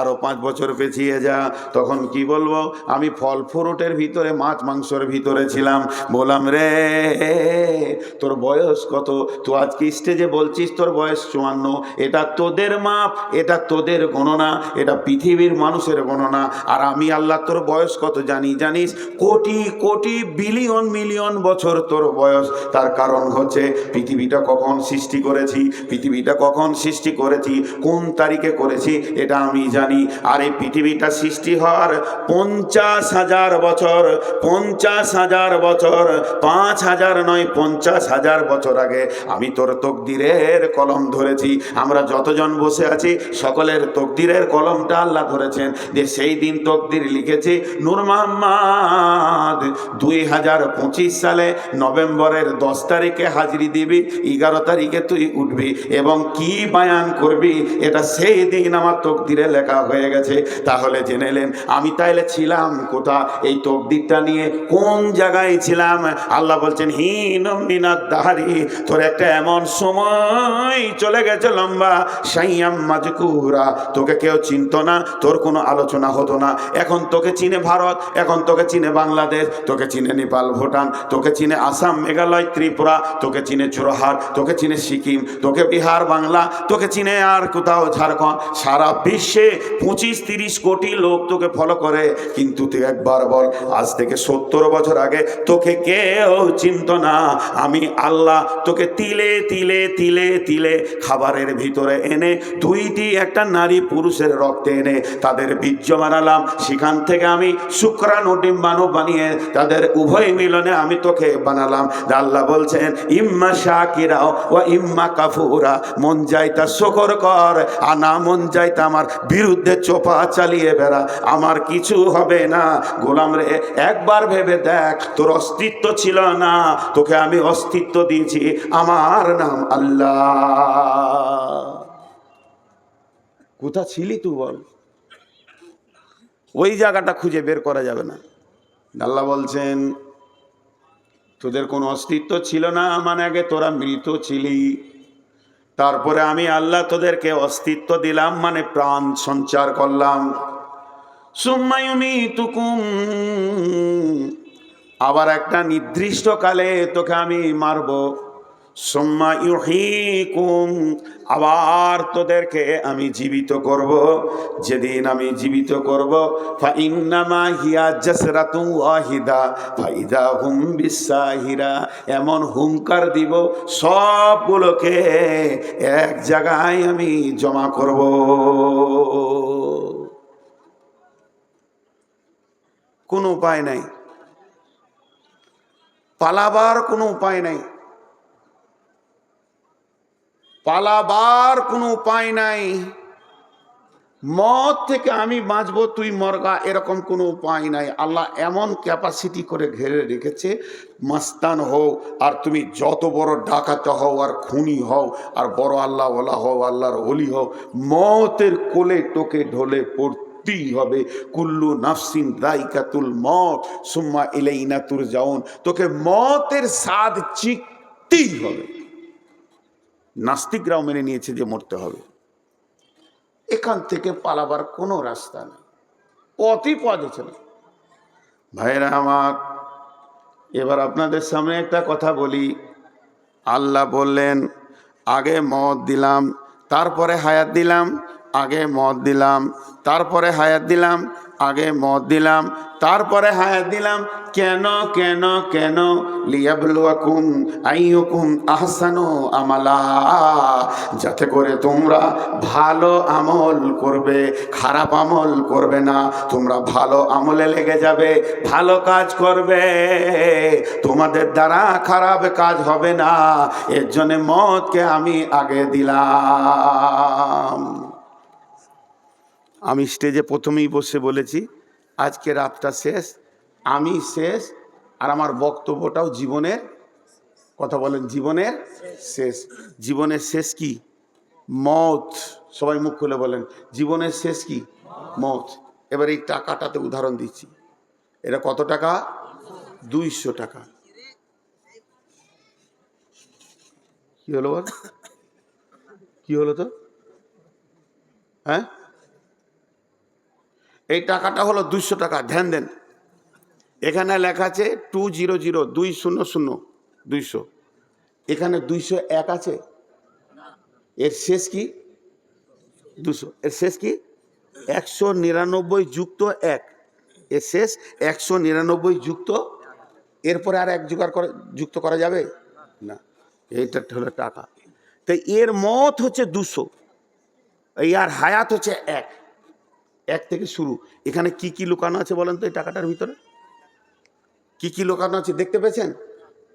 আরো 5 বছর পেছিয়ে যা, তখন কি বলবো? আমি ফল ফ্রুটের ভিতরে, মাছ মাংসের ভিতরে ছিলাম। বললাম, রে তোর বয়স কত? তুই আজকে স্টেজে বলছিস তোর বয়স 54। এটা তোদের মাপ, এটা তোদের গণনা, এটা পৃথিবীর মানুষের গণনা। আর আমি আল্লাহ তোর বয়স কত জানি? জানিস? কোটি কোটি বিলিয়ন মিলিয়ন বছর তোর বয়স। তার কারণ হচ্ছে পৃথিবীটা কখন সৃষ্টি করেছি, পৃথিবীটা কখন সৃষ্টি করেছি, কোন তারিখে করেছি, এটা আমি জানি। আর এই পৃথিবীটা সৃষ্টি হওয়ার 50,000 বছর, 50,000 বছর, 5,000 নয়, 50,000 বছর আগে আমি তোর তকদিরের কলম ধরেছি। আমরা যতজন বসে আছি সকলের তকদিরের কলমটা আল্লাহ ধরেছেন। যে সেই দিন তকদির লিখেছি, নূর মোহাম্মদ 2025 সালে নভেম্বরের 10 তারিখে হাজিরি দিবি, 11 তারিখে তুই উঠবি এবং কি বায়ান করবি, এটা সেই দিন আমার তকদিরে লেখা হয়ে গেছে। তাহলে জেনে নেন আমি তাইলে ছিলাম কোথা? এই তকদিরটা নিয়ে কোন জায়গায় ছিলাম? আল্লাহ বলছেন, হিনম মিনাদ দাহারি, তোর একটা এমন সময় চলে গেছে লম্বা, সাইয়াম মাজকুরা, তোকে কেউ চিনতো না, তোর কোনো আলোচনা হতো না। এখন তোকে চিনে ভারত, এখন তোকে চিনে বাংলাদেশ, তোকে চিনে নেপাল, ভুটান, তোকে চিনে আসাম, মেঘালয়, ত্রিপুরা, তোকে চিনে চোরহাট, তোকে চিনে সিকিম, তোকে বিহার, বাংলা, তোকে চিনে আর কোথাও ঝাড়খণ্ড। সারা বিশ্বে 25-30 কোটি লোক তোকে ফলো করে। কিন্তু তুই একবার বল, আজ থেকে 70 বছর আগে তোকে কেউ চিনত না। আমি আল্লাহ তোকে তিলে তিলে তিলে তিলে খাবারের ভিতরে এনে, দুইটি একটা নারী পুরুষের রক্তে এনে তাদের বীর্য বানালাম। সেখান থেকে আমি শুক্রাণু ডিম্বাণু বানিয়ে তাদের উভয় মিলনে আমি তোকে বানালাম। আল্লাহ বলছেন, ইম্মা শাকিরা ও ইম্মা কাফুরা, মন যায় তা শুকর কর, আর না মন যায় তা আমার বিরুদ্ধে চোপা চালিয়ে বেড়া, আমার কিছু হবে না। গোলাম রে, একবার ভেবে দেখ, তোর অস্তিত্ব ছিল না, তোকে আমি অস্তিত্ব দিয়েছি, আমার নাম আল্লাহ। কোথা ছিলি তুই বল? ওই জায়গাটা খুঁজে বের করা যাবে না। আল্লাহ বলছেন, তোদের কোনো অস্তিত্ব ছিল না, মানে আগে তোরা মৃত ছিলি। তারপরে আমি আল্লাহ তোদেরকে অস্তিত্ব দিলাম, মানে প্রাণ সঞ্চার করলাম। সুম্মা ইউমীতুকুম, আবার একটা নির্দিষ্ট কালে তোকে আমি মারব। সুম্মা ইউহয়িকুম, আবার তোদেরকে আমি জীবিত করব। যেদিন আমি জীবিত করব, ফাইন্নামা হিয়া জাসরাতুন ওয়াহিদা ফাইদা হুম বিসাহিরা, এমন হুঙ্কার দিব সবগুলোকে এক জায়গায় আমি জমা করব। কোনো উপায় নাই, পালাবার কোনো উপায় নাই, পালাবার কোনো উপায় নাই। মত থেকে আমি বাঁচবো, তুই মরগা, এরকম কোনো উপায় নাই। আল্লাহ এমন ক্যাপাসিটি করে ঘিরে রেখেছে, মাস্তান হও আর তুমি যত বড় ডাকাত হও আর খুনি হও আর বড় আল্লাহ ওলা হও, আল্লাহর ওলি হও, মতের কোলে টোকে ঢলে পড়তেই হবে। কুল্লু নাফসিন যায়কাতুল মত সুম্মা ইলাইনা তুরজাউন, তোকে মতের স্বাদ চিখতেই হবে। নাস্তিকরাও মেনে নিয়েছে যে মরতে হবে। এখান থেকে পালাবার কোনো রাস্তা নেই, পথই পথ ছিল। ভাইরা আমার, এবার আপনাদের সামনে একটা কথা বলি। আল্লাহ বললেন, আগে মদ দিলাম, তারপরে হায়াত দিলাম, আগে মদ দিলাম, তারপরে হায়াত দিলাম, আগে মদ দিলাম, তারপরে হায়াত দিলাম। কেন কেন কেন? লিয়াবলুয়াকুম আইয়ুকুম আহসানু আমালা, যাতে করে তোমরা ভালো আমল করবে, খারাপ আমল করবে না। তোমরা ভালো আমলে লেগে যাবে, ভালো কাজ করবে, তোমাদের দ্বারা খারাপ কাজ হবে না। এর জন্য মদকে আমি আগে দিলাম। আমি স্টেজে প্রথমেই বসে বলেছি, আজকে রাতটা শেষ, আমি শেষ, আর আমার বক্তব্যটাও জীবনের কথা বলেন, জীবনের শেষ। জীবনের শেষ কি? মত। সবাই মুখ খুলে বলেন, জীবনের শেষ কি? মত। এবার এই টাকাটাতে উদাহরণ দিচ্ছি। এটা কত টাকা? 200 টাকা। কি হলো বল? কি হলো তো? হ্যাঁ, এই টাকাটা হলো 200 টাকা, ধ্যান দেন। এখানে লেখা আছে 200, 200, 200। এখানে 201 আছে, এর শেষ কি? 200, এর শেষ কি? 199 যুক্ত 1, এর শেষ 199 যুক্ত, এরপরে আর এক যুক্ত করা যাবে না। এইটা হলো টাকা। তাই এর মত হচ্ছে 200, এই আর হায়াত হচ্ছে 1, 1 থেকে শুরু। এখানে কি কি লুকানো আছে বলেন তো এই টাকাটার ভিতরে? কি কি লুকানো আছে দেখতে পেয়েছেন?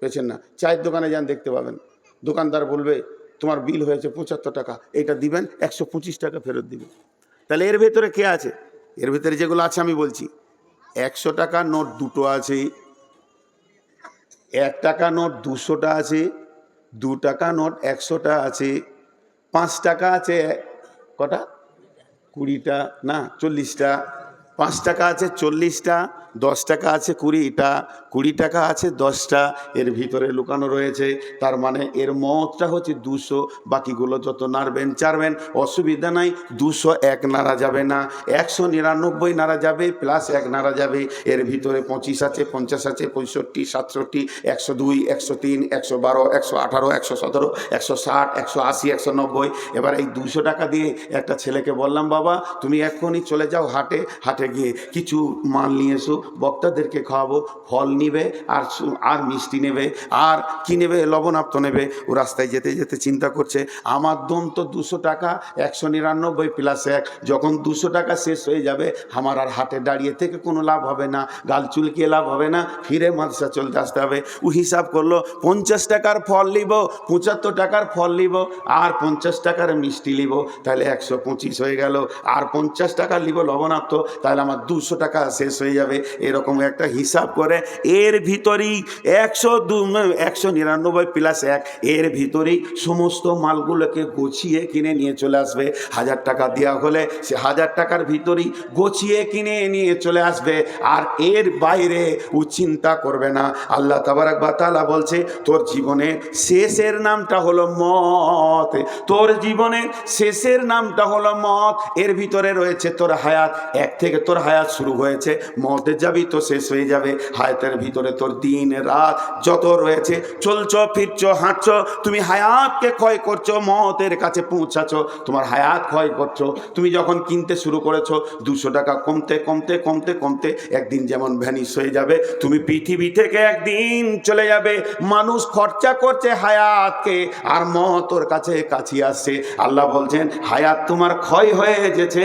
পেয়েছেন না? চায়ের দোকানে যান, দেখতে পাবেন। দোকানদার বলবে তোমার বিল হয়েছে 75 টাকা, এইটা দিবেন, 125 টাকা ফেরত দিবেন। তাহলে এর ভেতরে কে আছে? এর ভেতরে যেগুলো আছে আমি বলছি। 100 টাকার নোট দুটো আছে, 1 টাকা নোট 200টা আছে, 2 টাকা নোট 100টা আছে, 5 টাকা আছে কটা? 20টা না 40টা, 5 টাকা আছে 40টা, 10 টাকা আছে 20টা, 20 টাকা আছে 10টা, এর ভিতরে লুকানো রয়েছে। তার মানে এর মতটা হচ্ছে 200, বাকিগুলো যত নাড়বেন চাড়বেন অসুবিধা নাই। 201 নাড়া যাবে না, 199 নাড়া যাবে, প্লাস 1 নাড়া যাবে। এর ভিতরে 25 আছে, 50 আছে, 65, 67, 102, 103, 112, 118, 117, 160, 180, 190। এবার এই 200 টাকা দিয়ে একটা ছেলেকে বললাম, বাবা তুমি এক্ষুনি চলে যাও হাটে, হাটে গিয়ে কিছু মাল নিয়ে এসো, বক্তাদেরকে খাওয়াবো। ফল নিবে আর মিষ্টি নেবে, আর কি নেবে? লবণাক্ত নেবে। ও রাস্তায় যেতে যেতে চিন্তা করছে, আমার দম তো 200 টাকা, 199 প্লাস 1, যখন 200 টাকা শেষ হয়ে যাবে আমার আর হাটে দাঁড়িয়ে থেকে কোনো লাভ হবে না, গাল চুলকিয়ে লাভ হবে না, ফিরে মাদ্রাসা চলতে আসতে হবে। ও হিসাব করলো 50 টাকার ফল নিব, 75 টাকার ফল নিব, আর 50 টাকার মিষ্টি নিব, তাহলে 125 হয়ে গেল। আর 50 টাকা নিব লবণাক্ত, তাহলে আমার 200 টাকা শেষ হয়ে যাবে। এরকম একটা হিসাব করে এর ভিতরেই 199 প্লাস 1, এর ভিতরেই সমস্ত মালগুলোকে গুছিয়ে কিনে নিয়ে চলে আসবে। 1000 টাকা দেওয়া হলে সে 1000 টাকার ভিতরেই গুছিয়ে কিনে নিয়ে চলে আসবে, আর এর বাইরে ও চিন্তা করবে না। আল্লাহ তাবারাক ওয়া তাআলা বলছে, তোর জীবনের শেষের নামটা হলো মত, তোর জীবনের শেষের নামটা হলো মত। এর ভিতরে রয়েছে তোর হায়াত, 1 থেকে তোর হায়াত শুরু হয়েছে, মতে যাবি তো শেষ হয়ে যাবে। হায়াতের ভিতরে তোর দিন রাত যত রয়েছে, চলছো ফিরছো হাঁটছো, তুমি হায়াতকে ক্ষয় করছো, মতের কাছে পৌঁছাছো, তোমার হায়াত ক্ষয় করছো। তুমি যখন কিনতে শুরু করেছো 200 টাকা কমতে কমতে কমতে কমতে একদিন যেমন ভ্যানিশ হয়ে যাবে, তুমি পৃথিবী থেকে একদিন চলে যাবে। মানুষ খরচা করছে হায়াতকে, আর মত ওর কাছে কাছে আসছে। আল্লাহ বলছেন, হায়াত তোমার ক্ষয় হয়ে গেছে,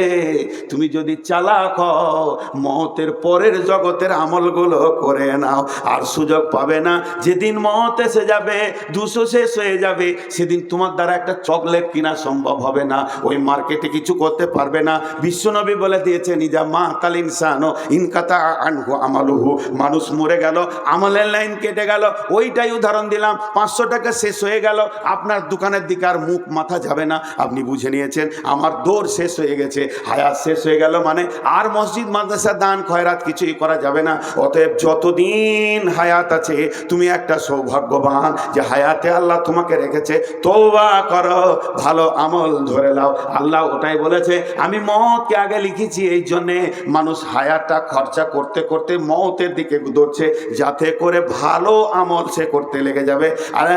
তুমি যদি চালাক হও মতের পরের জগতের আমলগুলো করে নাও, আর সুযোগ পাবে না। যেদিন মত এসে যাবে, 200 শেষ হয়ে যাবে, সেদিন তোমার দ্বারা একটা চকলেট কিনা সম্ভব হবে না, ওই মার্কেটে কিছু করতে পারবে না। বিশ্বনবী বলে দিয়েছেন, ইজা মা তাল ইনসানো ইনকাতা আনহু আমালুহু, মানুষ মরে গেল, আমলের লাইন কেটে গেল। ওইটাই উদাহরণ দিলাম। 500 টাকা শেষ হয়ে গেল, আপনার দোকানের দিকে আর মুখ মাথা যাবে না, আপনি বুঝে নিয়েছেন আমার দৌড় শেষ হয়ে গেছে, হায়াত শেষ হয়ে গেল, মানে আর মসজিদ মাদ্রাসা দান খয়রাত কিছুই করা যাবে না। অতএব যতদিন হায়াত আছে তুমি একটা সৌভাগ্যবান যে হায়াতে আল্লাহ তোমাকে রেখেছে। তওবা করো, ভালো আমল ধরে নাও। আল্লাহ ওটাই বলেছে, আমি মওতকে আগে লিখেছি, এই জন্যে মানুষ হায়াতটা খরচা করতে করতে মওতের দিকে দৌড়ছে, যাতে করে ভালো আমল সে করতে লেগে যাবে। আর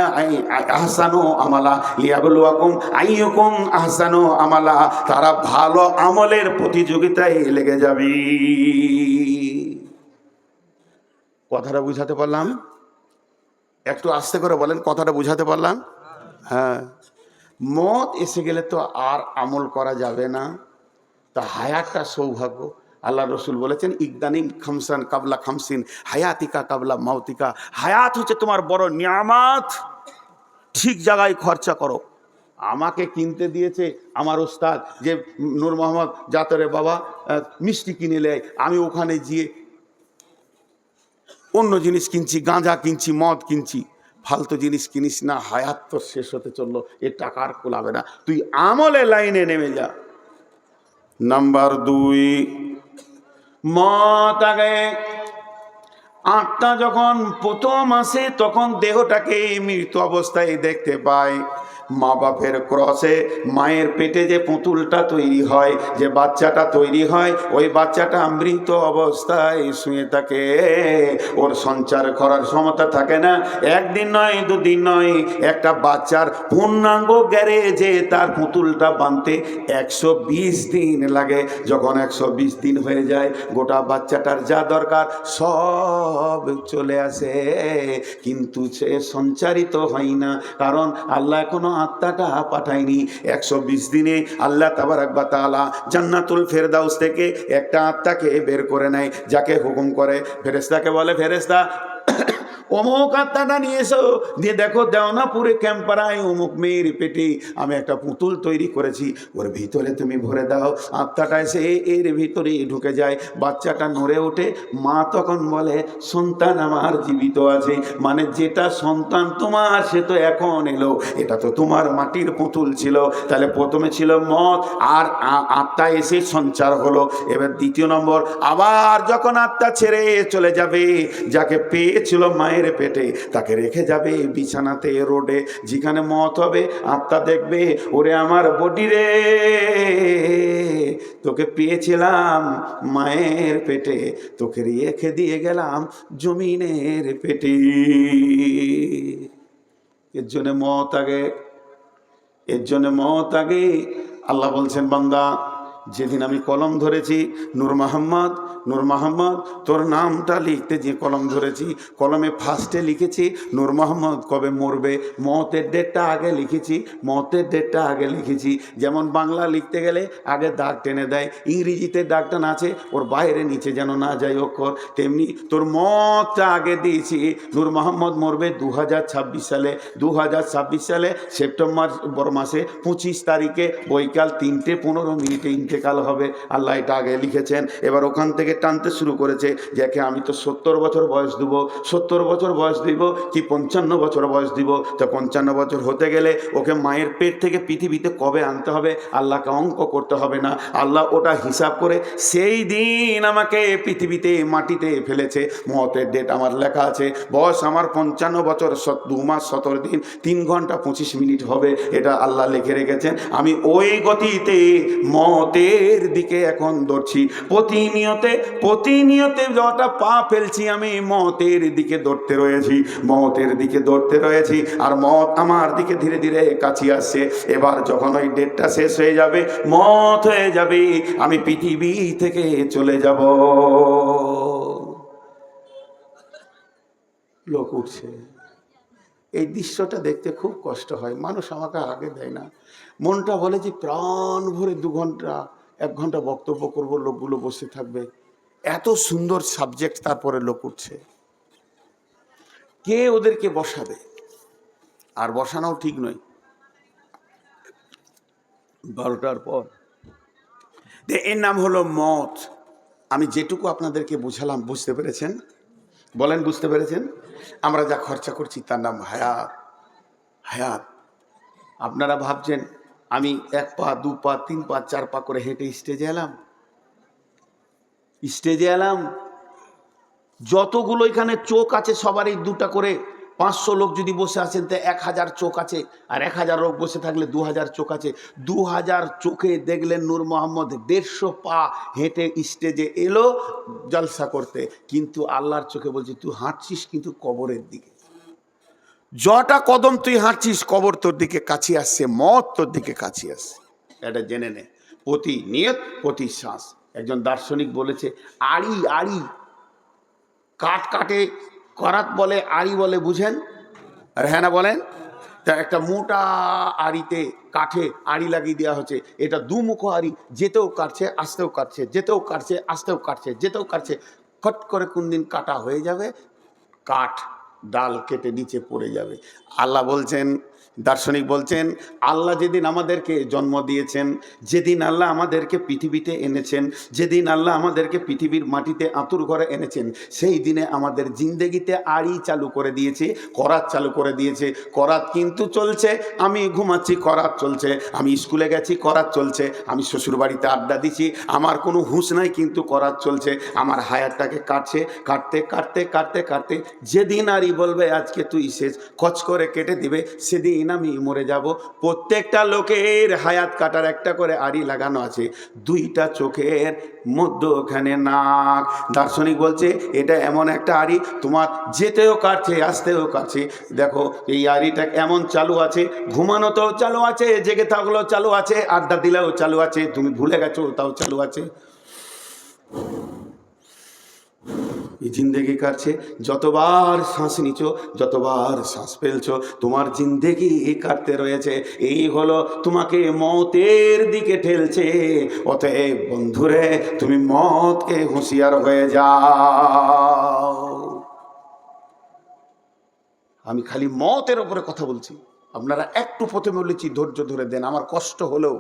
আহসানু আমালা লিয়াবলুয়াকুম আইয়ুকুম আহসানু আমালা, তারা ভালো আমলের প্রতিযোগিতায় লেগে যাবে। কথাটা বুঝাতে পারলাম? একটু আস্তে করে বলেন, কথাটা বুঝাতে পারলাম? হ্যাঁ। মত এসে গেলে তো আর আমল করা যাবে না, তা হায়াতটা সৌভাগ্য। আল্লাহ রসুল বলেছেন, ইকদানিম খামসান কাবলা খামসিন হায়াতিকা কাবলা মাউতিকা। হায়াত হচ্ছে তোমার বড় নিয়ামত, ঠিক জায়গায় খরচা করো। আমাকে কিনতে দিয়েছে আমার ওস্তাদ, যে নূর মোহাম্মদ জাতরে বাবা মিষ্টি কিনে নেয়, আমি ওখানে গিয়ে অন্য জিনিস কিনছি, গাঁজা কিনছি, মদ কিনছি। ফালতু জিনিস কিনিস না, হায়াত তো শেষ হতে চললো, এ টাকার কোলাবে না, তুই আমলে লাইনে নেমে যা। নাম্বার 2, মত আগে। 8টা যখন প্রথম আসে তখন দেহটাকে মৃত অবস্থায় দেখতে পায়, মা বাপের ক্রসে মায়ের পেটে যে পুতুলটা তৈরি হয়, যে বাচ্চাটা তৈরি হয়, ওই বাচ্চাটা মৃত অবস্থায় শুয়ে থাকে, ওর সঞ্চার করার ক্ষমতা থাকে না। একদিন নয়, দুদিন নয়, একটা বাচ্চার পূর্ণাঙ্গ গ্যারেজে তার পুতুলটা বানতে 120 দিন লাগে। যখন 120 দিন হয়ে যায়, গোটা বাচ্চাটার যা দরকার সব চলে আসে, কিন্তু সে সঞ্চারিত হয় না, কারণ আল্লাহ এখনো আত্মাটা পাঠায়নি। 120 দিনে আল্লাহ তাবারাক ওয়া তাআলা জান্নাতুল ফেরদাউস থেকে একটা আত্মাকে বের করে নেয়, যাকে হুকুম করে ফেরেশতাকে বলে, ফেরেশতা অমুক আত্মাটা নিয়ে এসো, দিয়ে দেখো দেওনাপুরে ক্যাম্পারায় অমুক মেয়ের পেটে আমি একটা পুতুল তৈরি করেছি, ওর ভিতরে তুমি ভরে দাও। আত্মাটা এসে এর ভিতরে ঢুকে যায়, বাচ্চাটা নড়ে ওঠে। মা তখন বলে, সন্তান আমার জীবিত আছে, মানে যেটা সন্তান তোমার সে তো এখন এলো, এটা তো তোমার মাটির পুতুল ছিল। তাহলে প্রথমে ছিল মত, আর আত্মা এসে সঞ্চার হলো। এবার দ্বিতীয় নম্বর, আবার যখন আত্মা ছেড়ে চলে যাবে, যাকে পেয়েছিল মায়ের পেটে, তাকে রেখে যাবে বিছানাতে, রোডে, যেখানে মত হবে, আত্মা দেখবে, ওরে আমার বডি রে, তোকে পেয়েছিলাম মায়ের পেটে, তোকে রেখে দিয়ে গেলাম জমিনের পেটে। এর জন্য মত আগে, এর জন্য মত আগে। আল্লাহ বলছেন, বান্দা, যেদিন আমি কলম ধরেছি, নূর মোহাম্মদ, নূর মোহাম্মদ, তোর নামটা লিখতে যে কলম ধরেছি, কলমে ফার্স্টে লিখেছি নূর মোহাম্মদ কবে মরবে, মতের ডেটটা আগে লিখেছি, মতের ডেটটা আগে লিখেছি। যেমন বাংলা লিখতে গেলে আগে দাগ টেনে দেয়, ইংরেজিতে দাগটা আছে ওর বাইরে নিচে যেন না যায় অক্ষর, তেমনি তোর মতটা আগে দিয়েছি। নূর মোহাম্মদ মরবে 2026 সালে, 2026 সালে সেপ্টেম্বর মাসে 25 তারিখে বৈকাল 3:15 ইন্তেকাল হবে। আল্লাহ এটা আগে লিখেছেন। এবার ওখান থেকে টানতে শুরু করেছে, যাকে আমি তো 70 বছর বয়স দিব, 70 বছর বয়স দিব কি 55 বছর বয়স দিব, তো 55 বছর হতে গেলে ওকে মায়ের পেট থেকে পৃথিবীতে কবে আনতে হবে, আল্লাহকে অঙ্ক করতে হবে না, আল্লাহ ওটা হিসাব করে সেই দিন আমাকে পৃথিবীতে মাটিতে ফেলেছে। মতের ডেট আমার লেখা আছে, বয়স আমার 55 বছর 2 মাস 17 দিন 3 ঘন্টা 25 মিনিট হবে, এটা আল্লাহ লিখে রেখেছেন। আমি ওই গতিতে মতের দিকে এখন দৌড়ছি, প্রতিনিয়তে যটা পা ফেলছি আমি মতের দিকে দৌড়তে রয়েছি, মতের দিকে দৌড়তে রয়েছি, আর মত আমার দিকে ধীরে ধীরে কাছে আসছে। এবার যখন ওই ডেটটা শেষ হয়ে যাবে, মত হয়ে যাবে, আমি পৃথিবী থেকে চলে যাব। লোক উঠছে, এই দৃশ্যটা দেখতে খুব কষ্ট হয়, মানুষ আমাকে আগে দেয় না, মনটা বলে যে প্রাণ ভরে 2 ঘন্টা 1 ঘন্টা বক্তব্য করব, লোকগুলো বসে থাকবে, এত সুন্দর সাবজেক্ট, তারপরে লোক উঠছে। কে ওদেরকে বসাবে? আর বসানোও ঠিক নয় 12টার পর। এর নাম হলো মত। আমি যেটুকু আপনাদেরকে বুঝালাম, বুঝতে পেরেছেন? বলেন, বুঝতে পেরেছেন? আমরা যা খরচা করছি তার নাম হায়াত। হায়াত। আপনারা ভাবছেন আমি 1 পা 2 পা 3 পা 4 পা করে হেঁটে স্টেজে এলাম, স্টেজে এলাম, যতগুলো এখানে চোখ আছে সবারই 2টা করে, 500 লোক যদি বসে আছেন তো 1000 চোখ আছে, আর 1000 লোক বসে থাকলে 2000 চোখ আছে। 2000 চোখে দেখলেন নূর মোহাম্মদ 150 পা হেঁটে স্টেজে এলো জলসা করতে, কিন্তু আল্লাহর চোখে বলছে তুই হাঁটছিস কিন্তু কবরের দিকে, যটা কদম তুই হাঁটছিস কবর তোর দিকে কাছে আসছে, মত তোর দিকে কাছে আসছে, এটা জেনে নে। প্রতি নিয়ত, প্রতি শ্বাস। একজন দার্শনিক বলেছে, আড়ি আড়ি কাঠ কাটে, করাত বলে, আড়ি বলে, বুঝেন? আর হ্যাঁ না বলেন? তা একটা মোটা আড়িতে কাঠে আড়ি লাগিয়ে দেওয়া হচ্ছে, এটা 2 মুখো আড়ি, যেতেও কাটছে আসতেও কাটছে, যেতেও কাটছে আসতেও কাটছে, যেতেও কাটছে, ফট করে কোন দিন কাটা হয়ে যাবে, কাঠ ডাল কেটে নিচে পড়ে যাবে। আল্লাহ বলছেন, দার্শনিক বলছেন, আল্লাহ যেদিন আমাদেরকে জন্ম দিয়েছেন, যেদিন আল্লাহ আমাদেরকে পৃথিবীতে এনেছেন, যেদিন আল্লাহ আমাদেরকে পৃথিবীর মাটিতে আঁতুর ঘরে এনেছেন, সেই দিনে আমাদের জিন্দেগিতে আড়ি চালু করে দিয়েছে, করাত চালু করে দিয়েছে। করাত কিন্তু চলছে, আমি ঘুমাচ্ছি করাত চলছে, আমি স্কুলে গেছি করাত চলছে, আমি শ্বশুরবাড়িতে আড্ডা দিচ্ছি, আমার কোনো হুঁশ নাই কিন্তু করাত চলছে। আমার হায়াতটাকে কাটছে, কাটতে কাটতে কাটতে কাটতে যেদিন আড়ি বলবে আজকে তুই শেষ, কচ করে কেটে দিবে, সেদিন যেদিন আমি মরে যাব, প্রত্যেকটা লোকের হায়াত কাটার একটা করে আড়ি লাগানো আছে, 2টা চোখের মধ্যখানে নাক। দার্শনিক বলছে এটা এমন একটা আড়ি, তোমার যেতেও কাটছে আসতেও কাটছে। দেখো এই আড়িটা এমন চালু আছে, ঘুমানোতেও চালু আছে, জেগে থাকলেও চালু আছে, আড্ডা দিলেও চালু আছে, তুমি ভুলে গেছো তাও চালু আছে। এই জিন্দেগি কাটছে, যতবার শ্বাস নিচ্ছ, যতবার শ্বাস ফেলছো, তোমার জিন্দেগি কাটতে রয়েছে। এই হলো তোমাকে মতের দিকে ঠেলছে। অতএব বন্ধুরে, তুমি মতকে হুঁশিয়ার হয়ে যাও। আমি খালি মতের ওপরে কথা বলছি, আপনারা একটু প্রথমে বলেছি ধৈর্য ধরে দেন। আমার কষ্ট হলেও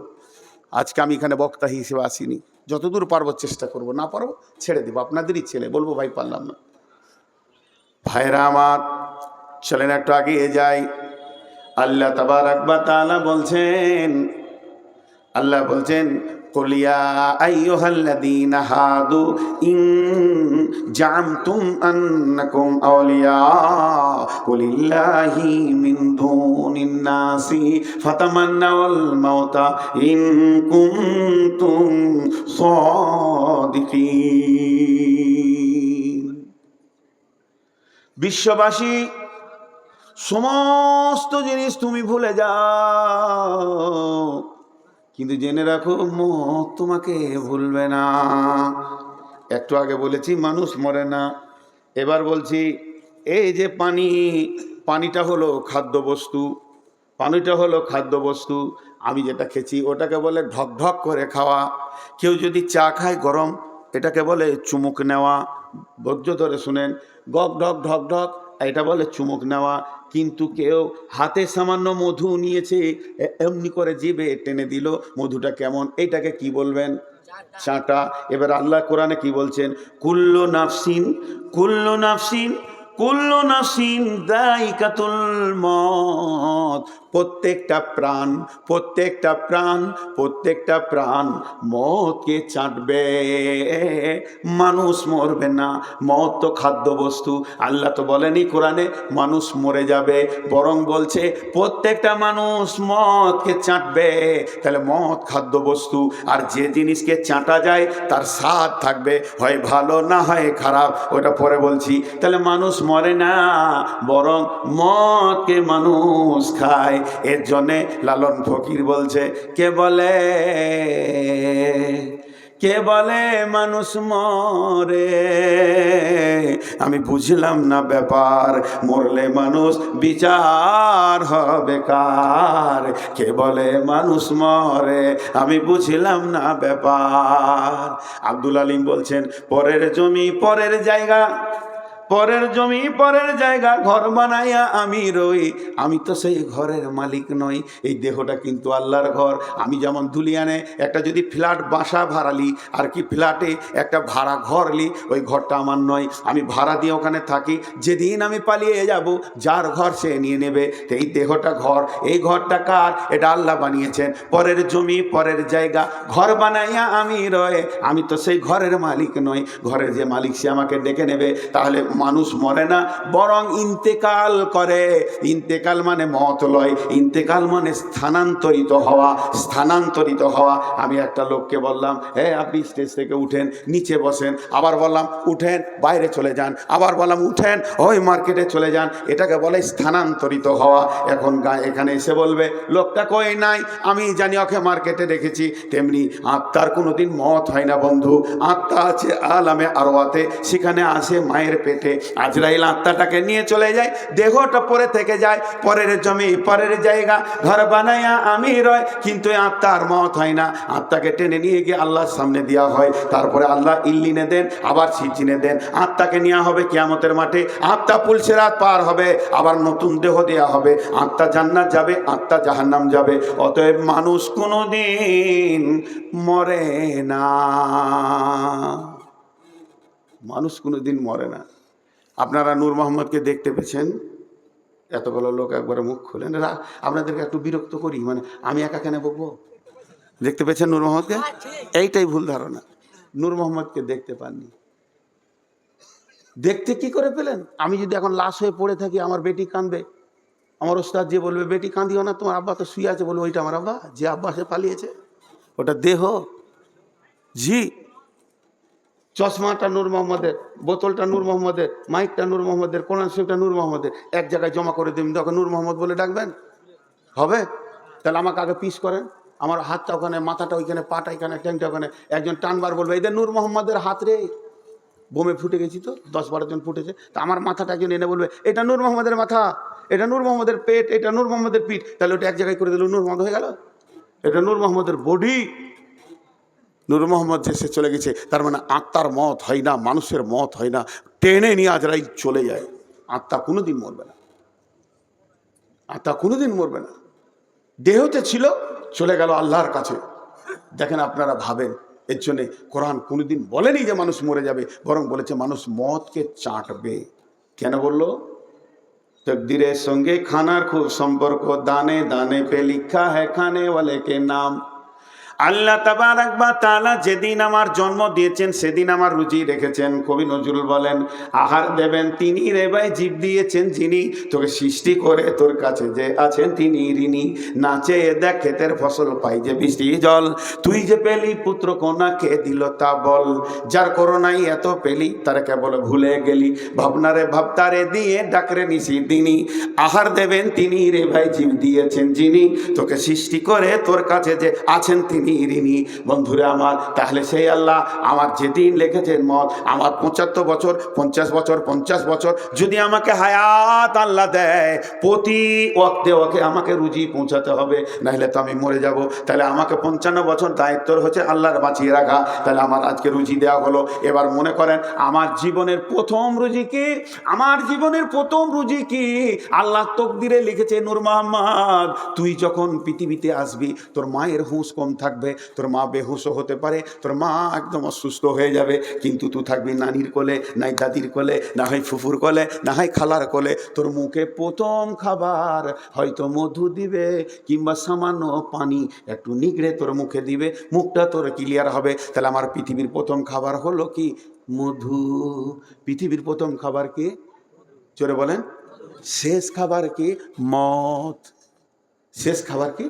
আজকে আমি এখানে বক্তা হিসেবে আসিনি, যতদূর পারবো চেষ্টা করব, না পারবো ছেড়ে দেবো, আপনাদেরই ছেলে, বলবো ভাই পারলাম না। ভাইরা আমার, চলেন একটু এগিয়ে যাই। আল্লাহ তাবারাক ওয়া তাআলা বলছেন, আল্লাহ বলছেন, কুল ইয়া আইয়ুহাল্লাযীনা হাদু ইন জামতুম আন্নাকুম আউলিয়া কুলিল্লাহি মিন দুনিন নাসি ফাতামান্নাউল মাউতা ইন কুনতুম সাদিকিন। বিশ্ববাসী, সমস্ত জিনিস তুমি ভুলে যাও, কিন্তু জেনে রাখো মত তোমাকে ভুলবে না। একটু আগে বলেছি মানুষ মরে না, এবার বলছি এই যে পানি, পানিটা হলো খাদ্যবস্তু, পানিটা হলো খাদ্যবস্তু। আমি যেটা খেয়েছি ওটাকে বলে ঢক ঢক করে খাওয়া। কেউ যদি চা খায় গরম, এটাকে বলে চুমুক নেওয়া। ধৈর্য ধরে শুনেন, গক ঢক ঢক ঢক, এটা বলে চুমুক নেওয়া। কিন্তু কেউ হাতে সামান্য মধু নিয়েছে, এমনি করে জিভে টেনে দিল, মধুটা কেমন, এইটাকে কি বলবেন? চাটা। এবার আল্লাহ কোরআনে কি বলছেন? কুল্লু নাফসিন, কুল্লু নাফসিন, কুল্লু নাফসিন যায়িকাতুল মউত। প্রত্যেকটা প্রাণ, প্রত্যেকটা প্রাণ, প্রত্যেকটা প্রাণ মৌতকে চাটবে, মানুষ মরবে না। মৌত তো খাদ্যবস্তু। আল্লাহ তো বলেনি কোরআনে মানুষ মরে যাবে, বরং বলছে প্রত্যেকটা মানুষ মদকে চাটবে। তাহলে মদ খাদ্যবস্তু, আর যে জিনিসকে চাটা যায় তার স্বাদ থাকবে, হয় ভালো না হয় খারাপ, ওটা পরে বলছি। তাহলে মানুষ মরে না, বরং মদকে মানুষ খায়। এর জন্যে লালন ফকির বলছে, কে বলে, কে বলে মানুষ মরে, আমি বুঝলাম না ব্যাপার, মরলে মানুষ বিচার হবে কার। কে বলে মানুষ মরে, আমি বুঝলাম না ব্যাপার। আব্দুল আলিম বলছেন, পরের জমি পরের জায়গা, পরের জমি পরের জায়গা, ঘর বানাইয়া আমি রই, আমি তো সেই ঘরের মালিক নই। এই দেহটা কিন্তু আল্লাহর ঘর। আমি যেমন দুলিয়ানে একটা যদি ফ্ল্যাট বাসা ভাড়ালি, আর কি ফ্ল্যাটে একটা ভাড়া ঘর লি, ওই ঘরটা আমার নয়, আমি ভাড়া দিয়ে ওখানে থাকি। যেদিন আমি পালিয়ে যাব, যার ঘর সে নিয়ে নেবে। তো এই দেহটা ঘর, এই ঘরটা কার? এটা আল্লাহ বানিয়েছেন। পরের জমি পরের জায়গা, ঘর বানাইয়া আমি রই, আমি তো সেই ঘরের মালিক নই। ঘরের যে মালিক সে আমাকে ডেকে নেবে। তাহলে মানুষ মরে না, বরং ইন্তেকাল করে। ইন্তেকাল মানে মত লয়, ইন্তেকাল মানে স্থানান্তরিত হওয়া, স্থানান্তরিত হওয়া। আমি একটা লোককে বললাম, আপনি স্টেজ থেকে উঠেন, নিচে বসেন, আবার বললাম উঠেন বাইরে চলে যান, আবার বললাম উঠেন ওই মার্কেটে চলে যান, এটাকে বলে স্থানান্তরিত হওয়া। এখন এখানে এসে বলবে লোকটা কই নাই, আমি জানি ওকে মার্কেটে রেখেছি। তেমনি আত্মার কোনোদিন মত হয় না বন্ধু। আত্মা আছে আলামে আরওয়াতে, সেখানে আসে মায়ের পেটে। আজরাইল আত্মাটাকে নিয়ে চলে যায়, দেহটা পরে থেকে যায়। পরের জমি পরের জায়গা, ঘর বানাইয়া আমি রয়, কিন্তু আত্মার মত হয় না। আত্মাকে টেনে নিয়ে গিয়ে আল্লাহর সামনে দেওয়া হয়, তারপরে আল্লাহ ইল্লিনে দেন, আবার সিজিনে দেন। আত্মাকে নেওয়া হবে কিয়ামতের মাঠে, আত্মা পুলসিরাত পার হবে, আবার নতুন দেহ দেওয়া হবে। আত্মা জান্নাত যাবে, আত্মা জাহান্নাম যাবে। অতএব মানুষ কোনোদিন মরে না, মানুষ কোনোদিন মরে না। আপনারা নূর মোহাম্মদকে দেখতে পেয়েছেন, এতগুলো লোক একবারে মুখ খোলেন, আপনাদেরকে একটু বিরক্ত করি, মানে আমি একা কেন বলবো? দেখতে পেয়েছেন নূর মোহাম্মদকে? এইটাই ভুল ধারণা, নূর মোহাম্মদকে দেখতে পাননি। দেখতে কি করে পেলেন? আমি যদি এখন লাশ হয়ে পড়ে থাকি, আমার বেটি কাঁদবে, আমার ওস্তাদ যে বলবে বেটি কাঁদিও না, তোমার আব্বা তো শুয়ে আছে, বলবে ওইটা আমার আব্বা, যে আব্বা সে পালিয়েছে, ওটা দেহ। জি, চশমাটা নূর মোহাম্মদের, বোতলটা নূর মোহাম্মদের, মাইকটা নূর মোহাম্মদের, কোরআন শরীফটা নূর মোহাম্মদের, এক জায়গায় জমা করে দিন, তখন নূর মোহাম্মদ বলে ডাকবেন? হবে? তাহলে আমাকে আগে পিস করেন, আমার হাতটা ওখানে, মাথাটা ওইখানে, পাটা এখানে, ট্যাংটা ওখানে, একজন টানবার বলবে এদের নূর মোহাম্মদের হাত রে, বোমে ফুটে গেছি তো, 10-12 জন ফুটেছে, তা আমার মাথাটা একজন এনে বলবে এটা নূর মোহাম্মদের মাথা, এটা নূর মোহাম্মদের পেট, এটা নূর মোহাম্মদের পিঠ, তাহলে ওটা এক জায়গায় করে দিল, নূর মোহাম্মদ হয়ে গেল। এটা নূর মোহাম্মদের বডি, নূর মোহাম্মদ যে সে চলে গেছে, তার মানে আত্মার মত হয় না, মানুষের মত হয় না, টেনে নিয়ে আজরাইল চলে যায়। আত্মা কোনোদিন মরবে না, আত্মা কোনোদিন মরবে না, দেহতে ছিল, চলে গেল আল্লাহর কাছে। দেখেন আপনারা ভাবেন, এর জন্যে কোরআন কোনোদিন বলেনি যে মানুষ মরে যাবে, বরং বলেছে মানুষ মতকে চাটবে। কেন বললো? তকদিরের সঙ্গে খানার খুব সম্পর্ক, দানে দানে পে লিখা হ্যায় খানে ওয়ালে কে নাম। আল্লাহ তাবারাক ওয়া তাআলা যেদিন আমার জন্ম দিয়েছেন সেদিন আমার রুজি রেখেছেন। কবি নজরুল বলেন, আহার দেবেন তিনি রে ভাই, জীব দিয়েছেন যিনি, তোকে সৃষ্টি করে তোর কাছে যে আছেন তিনি ঋণী। নাচে দেখ ক্ষেতের ফসল পাই যে বৃষ্টি জল, তুই যে পেলি পুত্র কন্যা কে দিল তা বল। যার করোনাই এত পেলি তার কেবল ভুলে গেলি, ভাবনারে ভাবতারে দিয়ে ডাকরে নিশি দিনী। আহার দেবেন তিনি রে ভাই, জীব দিয়েছেন যিনি, তোকে সৃষ্টি করে তোর কাছে যে আছেন তিনি ঋণী। বন্ধুরা আমার, তাহলে সেই আল্লাহ আমার যেদিন লিখেছেন মত, আমার 75 বছর, 50 বছর, 50 বছর যদি আমাকে হায়াত আল্লাহ দেয়, প্রতি ওয়াক্তে ওকে আমাকে রুজি পৌঁছাতে হবে, নাহলে তো আমি মরে যাব। তাহলে আমাকে 55 বছর দায়িত্ব হচ্ছে আল্লাহর বাঁচিয়ে রাখা। তাহলে আমার আজকে রুজি দেওয়া হলো। এবার মনে করেন আমার জীবনের প্রথম রুজি কি? আমার জীবনের প্রথম রুজি কি? আল্লাহ তকদিরে লিখেছে, নূর মোহাম্মদ তুই যখন পৃথিবীতে আসবি, তোর মায়ের হুঁশ কম থাকবে, তোর মা বেহুশও হতে পারে, তোর মা একদম অসুস্থ হয়ে যাবে, কিন্তু তুই থাকবি নানির কোলে, নাই দাদির কোলে, না হয় ফুফুর কোলে, না হয় খালার কোলে। তোর মুখে প্রথম খাবার হয়তো মধু দিবে, কিংবা সামান্য পানি একটু নিগড়ে তোর মুখে দিবে, মুখটা তোর ক্লিয়ার হবে। তাহলে আমার পৃথিবীর প্রথম খাবার হলো কি? মধু। পৃথিবীর প্রথম খাবার কি? জোরে বলেন। শেষ খাবার কি? মদ। শেষ খাবার কি?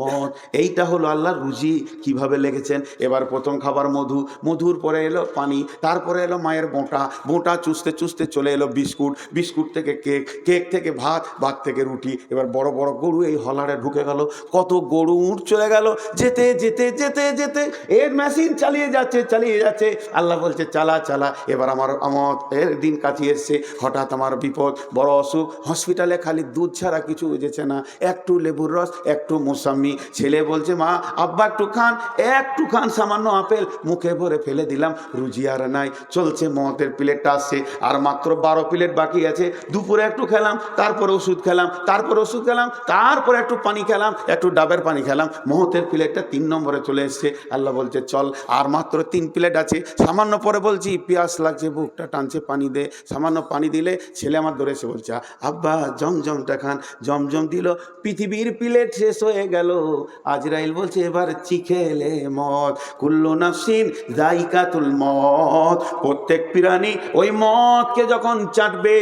মদ। এইটা হলো আল্লাহর রুজি কিভাবে লেগেছেন। এবার প্রথম খাবার মধু, মধুর পরে এলো পানি, তারপরে এলো মায়ের বোঁটা, বোঁটা চুষতে চুষতে চলে এলো বিস্কুট, বিস্কুট থেকে কেক, কেক থেকে ভাত, ভাত থেকে রুটি। এবার বড় বড় গরু এই হলারে ঢুকে গেল, কত গরু উঠ চলে গেল, যেতে যেতে যেতে যেতে এর মেশিন চালিয়ে যাচ্ছে চালিয়ে যাচ্ছে। আল্লাহ বলছে চালা চালা। এবার আমার এর দিন কাছে এসছে, হঠাৎ আমার বিপদ, বড় অসুখ, হসপিটালে খালি দুধ ছাড়া কিছু বুঝেছে না, একটু লেবুর রস, একটু মোসাম্মি। ছেলে বলছে মা আব্বা একটু খান, একটু খান, সামান্য আপেল মুখে ভরে ফেলে দিলাম, রুজি আর নাই। চলছে মদের প্লেটটা আসছে, আর মাত্র 12 প্লেট বাকি আছে। দুপুরে একটু খেলাম, তারপরে ওষুধ খেলাম, তারপরে ওষুধ খেলাম, তারপরে একটু পানি খেলাম, একটু ডাবের পানি খেলাম, মহতের প্লেটটা 3 নম্বরে চলে এসছে। আল্লাহ বলছে চল, আর মাত্র 3 প্লেট আছে। সামান্য পরে বলছি পিয়াস লাগছে, বুকটা টানছে, পানি দে। সামান্য পানি দিলে ছেলে আমার ধরে এসে বলছে আব্বা জমজমটা খান। জমজম দিল, পৃথিবীর প্লেট শেষ হয়ে গেল। আজরাইল বলছে এবার চিখেলে মদ, কুল্লু নাফসিন যায়িকাতুল মদ। প্রত্যেক প্রাণী ওই মদকে যখন চাটবে,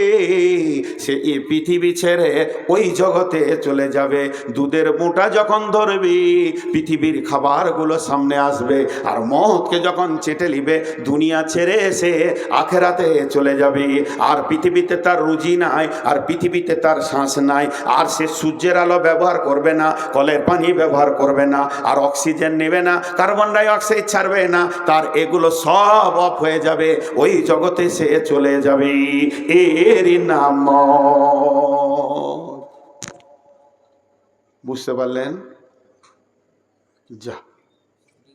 সে এই পৃথিবী ছেড়ে ওই জগতে চলে যাবে। দুধের মোটা যখন ধরবি, পৃথিবীর খাবারগুলো সামনে আসবে, আর মদকে যখন চেটে নিবে, দুনিয়া ছেড়ে এসে আখেরাতে চলে যাবে। আর পৃথিবীতে তার রুজি নাই, আর পৃথিবীতে তার শ্বাস নাই, আর সে সূর্যের আলো ব্যবহার করবে না, কলের পানি ব্যবহার করবে না, আর অক্সিজেন নেবে না, কার্বন ডাই অক্সাইড ছাড়বে না, তার এগুলো সব অফ হয়ে যাবে, ওই জগতে সে চলে যাবে। এরই নাম মদ। বুঝতে পারলেন? যা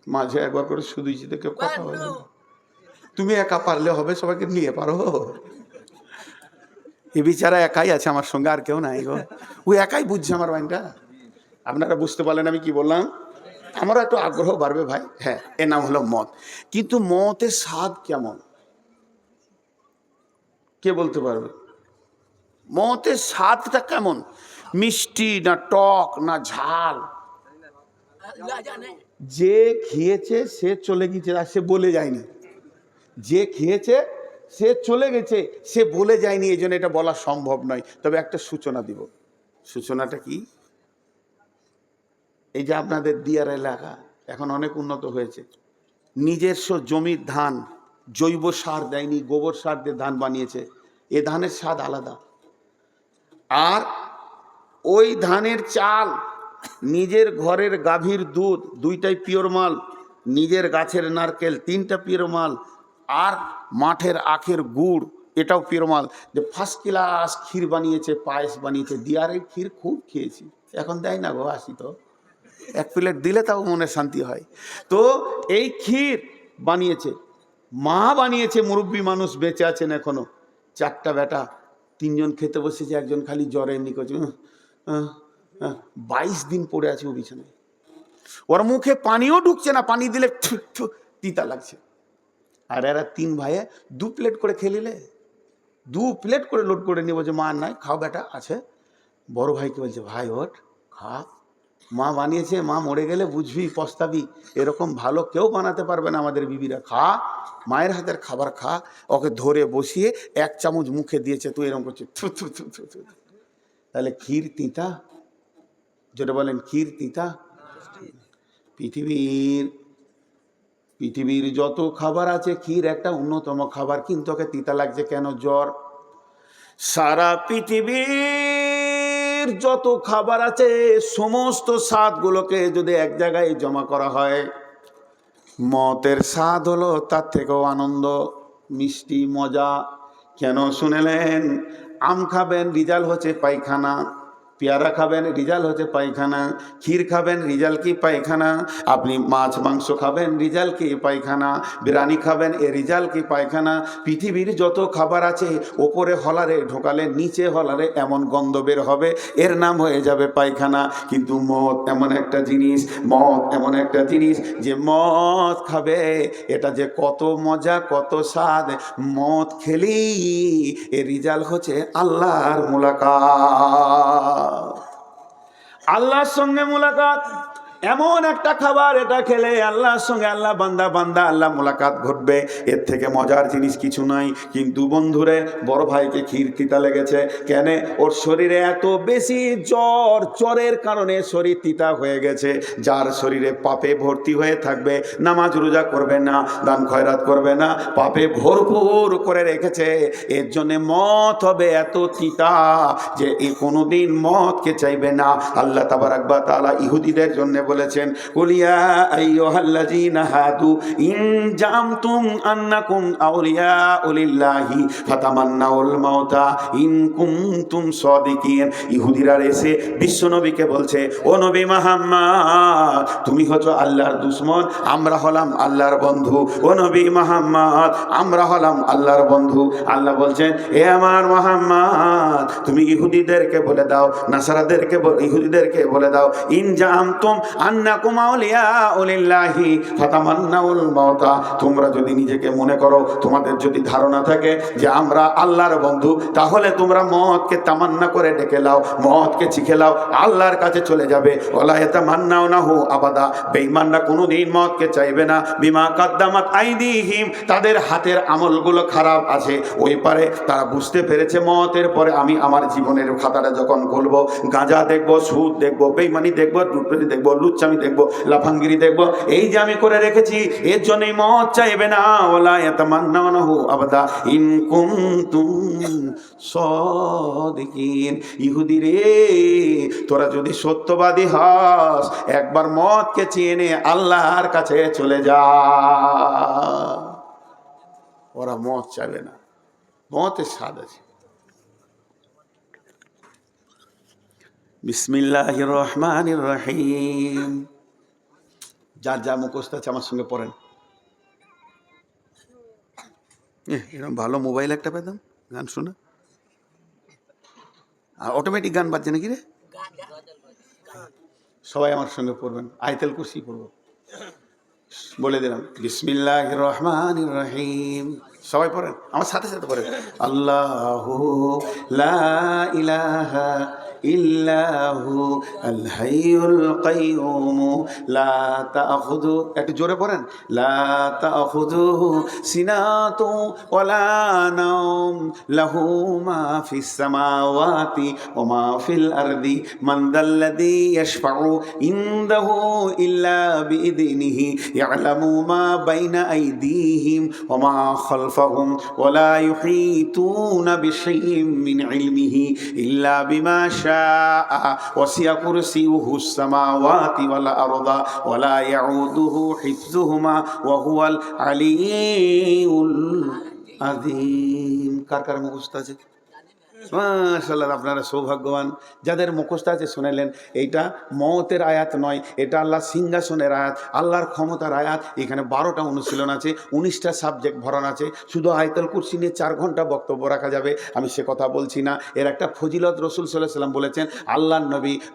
মাঝে একবার করে শুধু কেউ কথা বলে, তুমি একা পারলে হবে, সবাইকে নিয়ে পারো। এ বিচারা একাই আছে আমার সঙ্গে, আর কেউ নাই গো, ও একাই বুঝছে আমার মাইন্ডটা। আপনারা বুঝতে পারলেন আমি কি বললাম? আমারও একটু আগ্রহ বাড়বে ভাই। হ্যাঁ, এর নাম হলো মদ। কিন্তু মদের স্বাদ কেমন কে বলতে পারবে? মদের স্বাদটা কেমন? মিষ্টি না টক না ঝাল? যে খেয়েছে সে চলে গেছে, আর সে বলে যায়নি। যে খেয়েছে সে চলে গেছে, সে বলে যায়নি, এই জন্য এটা বলা সম্ভব নয়। তবে একটা সূচনা দিব, সূচনাটা কি? এই যে আপনাদের দিয়ার এলাকা এখন অনেক উন্নত হয়েছে, নিজস্ব জমির ধান জৈব সার দেয়নি, গোবর সার দিয়ে ধান বানিয়েছে। এ ধানের স্বাদ আলাদা। আর ওই ধানের চাল, নিজের ঘরের গাভীর দুধ, দুইটাই পিওর মাল, নিজের গাছের নারকেল, তিনটা পিওর মাল, আর মাঠের আখের গুড়, এটাও পিওর মাল। যে ফার্স্ট ক্লাস ক্ষীর বানিয়েছে, পায়েস বানিয়েছে। দিয়ারের ক্ষীর খুব খেয়েছি, এখন দেয় না গো, আসি তো এক প্লেট দিলে তাও মনে শান্তি হয়। তো এই ক্ষীর বানিয়েছে, মা বানিয়েছে, মুরব্বী মানুষ বেঁচে আছেন এখনো, 4টা বেটা, 3জন খেতে বসেছে, একজন খালি জ্বরে নিকোছে, 22 দিন পড়ে আছে ও বিছানায়, ওর মুখে পানিও ঢুকছে না, পানি দিলে তিতা লাগছে। আর এরা 3 ভাইয়ে 2 প্লেট করে খেলিলে, 2 প্লেট করে লোড করে নিয়ে বলছে মা নাই, খাও বেটা আছে। বড় ভাইকে বলছে ভাই ওঠ খা, মা বানিয়েছে, মা মরে গেলে বুঝবি পস্তাবি, এরকম ভালো কেউ বানাতে পারবে না আমাদের বিবিরা, খা মায়ের হাতের খাবার খা। ওকে ধরে বসিয়ে 1 চামচ মুখে দিয়েছে, তুই এরকম করছে থু থু থু থু থু। তাহলে ক্ষীর তিতা? যেটা বলেন ক্ষীর তিতা? পৃথিবীর যত খাবার আছে ক্ষীর একটা অন্যতম খাবার, কিন্তু ওকে তিতা লাগছে কেন? জ্বর। সারা পৃথিবীর যত খাবার আছে সমস্ত স্বাদগুলোকে যদি এক জায়গায় জমা করা হয়, মতের স্বাদ হলো তার থেকেও আনন্দ, মিষ্টি, মজা। কেন শুনেলেন? আম খাবেন, রিজাল্ট হচ্ছে পায়খানা। পেয়ারা খাবেন, রিজাল্ট হচ্ছে পায়খানা। ক্ষীর খাবেন, রিজাল্ট কি? পায়খানা। আপনি মাছ মাংস খাবেন, রিজাল্ট কি? পায়খানা। বিরিয়ানি খাবেন, এ রিজাল্ট কি? পায়খানা। পৃথিবীর যত খাবার আছে ওপরে হলারে ঢোকালে নিচে হলারে এমন গন্ধ বের হবে, এর নাম হয়ে যাবে পায়খানা। কিন্তু মদ এমন একটা জিনিস, মদ এমন একটা জিনিস যে মদ খাবে, এটা যে কত মজা, কত স্বাদ। মদ খেলেই এর রিজাল্ট হচ্ছে আল্লাহর মুলাকাত, আল্লাহর সঙ্গে মুলাকাত। এমন একটা খাবার, এটা খেলে আল্লাহর সঙ্গে আল্লাহ বান্দা আল্লাহ মুলাকাত ঘটবে, এর থেকে মজার জিনিস কিছু নাই। কিন্তু বন্ধুরে, বড় ভাইকে ক্ষীর তিতা লেগেছে কেন? ওর শরীরে এত বেশি জ্বর, জ্বরের কারণে শরীর তিতা হয়ে গেছে। যার শরীরে পাপে ভর্তি হয়ে থাকবে, নামাজ রোজা করবে না, দান খয়রাত করবে না, পাপে ভরপুর করে রেখেছে, এর জন্য মত হবে এত তিতা যে এ কোনোদিন মদকে চাইবে না। আল্লাহ তাবারাক ওয়া তাআলা ইহুদিদের জন্য বলেছেন, কুলিয়া আইয়ুহাল্লাযীনা হাদু ইন জামতুম আন্নাকুম আউলিয়াউ লিল্লাহি ফাতামান্নাউল মাউতা ইন কুনতুম সাদিকিন। ইহুদিরা এসে বিশ্বনবীকে বলছে, ও নবী মুহাম্মদ, তুমি হচ্ছ আল্লাহর দুশমন, আমরা হলাম আল্লাহর বন্ধু। ও নবী মুহাম্মদ, আমরা হলাম আল্লাহর বন্ধু। আল্লাহ বলছেন, এ আমার মুহাম্মদ, তুমি ইহুদিদেরকে বলে দাও, নাসারাদেরকে ইহুদিদেরকে বলে দাও, ইন জামতুম আন্নাকুম আউলিয়াউ লিল্লাহি ফাতামান্নাউল মাউতা, তোমরা যদি নিজেকে মনে করো, তোমাদের যদি ধারণা থাকে যে আমরা আল্লাহর বন্ধু, তাহলে তোমরা মদকে তামান্না করে ডেকে লাও, মদকে চিখে লাও, আল্লাহর কাছে চলে যাবে। ওয়ালা ইয়াতামান্নাউনাহু আবাদা, বেঈমানরা কোনোদিন মদকে চাইবে না। বিমা কাদ্দামাত আইদিহিম, তাদের হাতের আমলগুলো খারাপ আছে। ওই পারে তারা বুঝতে পেরেছে মতের পরে আমি আমার জীবনের খাতাটা যখন খুলবো, গাঁজা দেখবো, সুদ দেখবো, বেঈমানি দেখবো, টুটপেটি দেখবো, লুচ্চামি দেখবো, লাফাঙ্গিরি দেখবো, এই যে আমি করে রেখেছি, এর জন্যই মদ চাইবে না। ওয়ালা ইয়াতামান্নাউনাহু আবাদা ইন কুনতুম সাদিকিন। ইহুদি রে, তোরা যদি সত্যবাদী হস, একবার মদকে চেয়ে নে, আল্লাহর কাছে চলে যা। ওরা মদ চাইবে না, মতের স্বাদ আছে। বিসমিল্লাহির রহমানির রহিম। যার যা মুখস্থ আছে আমার সঙ্গে পড়েন। এরকম ভালো মোবাইল একটা পেতাম, গান শোনা, অটোমেটিক গান বাজছে নাকি রে? সবাই আমার সঙ্গে পড়বেন, আয়াতুল কুরসি পড়ব। বলে দিলাম, বিসমিল্লাহির রহমানির রহিম। সবাই পড়েন, আমার সাথে সাথে পড়েন। আল্লাহু লা ইলাহা ইল্লাহু আল হাইয়ুল কাইয়ুম লা তাখুযু, একটু জোরে পড়েন, লা তাখুযুহু সিনাতু ওয়ালা নাওম লাহু মা ফিস সামাওয়াতি ওয়া মা ফিল আরদি মান যাল্লাযী ইয়াশফাউ ইনদাহু ইল্লা বিইযনিহি ইয়ালামু মা বাইনা আইদিহিম ওয়া মা খালফাহুম ওয়া লা ইউহীতুনা বিশাইইন মিন ইলমিহি ইল্লা বিমা শাআ ওয়াসি'a কুরসিয়ুহুস সামাওয়াতি ওয়াল আরদা ওয়া লা ইয়াউদুহু হিফযুহুমা ওয়া হুয়াল আলিয়্যুল আযীম। কার কার মুখস্থ আছে? মাশাআল্লাহ, আপনারা সৌভাগ্যবান যাদের মুখস্থ আছে। শুনেলেন, এইটা মওতের আয়াত নয়, এটা আল্লাহ সিংহাসনের আয়াত, আল্লাহর ক্ষমতার আয়াত। এখানে 12টা অনুশীলন আছে, 19টা সাবজেক্ট ভরান আছে। শুধু আয়াতুল কুরসি নিয়ে 4 ঘন্টা বক্তব্য রাখা যাবে, আমি সে কথা বলছি না। এর একটা ফজিলত রাসূল সাল্লাল্লাহু আলাইহি সাল্লাম বলেছেন, আল্লাহর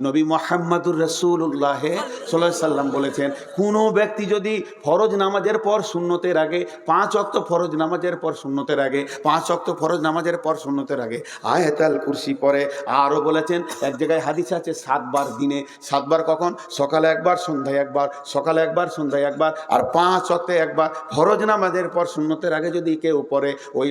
নবী মুহাম্মাদুর রাসূলুল্লাহ সাল্লাল্লাহু আলাইহি সাল্লাম বলেছেন, কোনো ব্যক্তি যদি ফরজ নামাজের পর সুন্নতের আগে 5 ওয়াক্ত ফরজ নামাজের পর সুন্নতের আগে 5 ওয়াক্ত ফরজ নামাজের পর সুন্নতের আগে আয়াতুল কুরসি পড়ে। আরও বলেছেন, এক জায়গায় হাদিস আছে 7 বার দিনে, 7 বার কখন? সকালে একবার, সন্ধ্যায় একবার, সকালে একবার, সন্ধ্যায় একবার, আর 5 ওয়াক্তে একবার। ফরজ নামাজের পর সুন্নতের আগে যদি কেউ পড়ে, ওই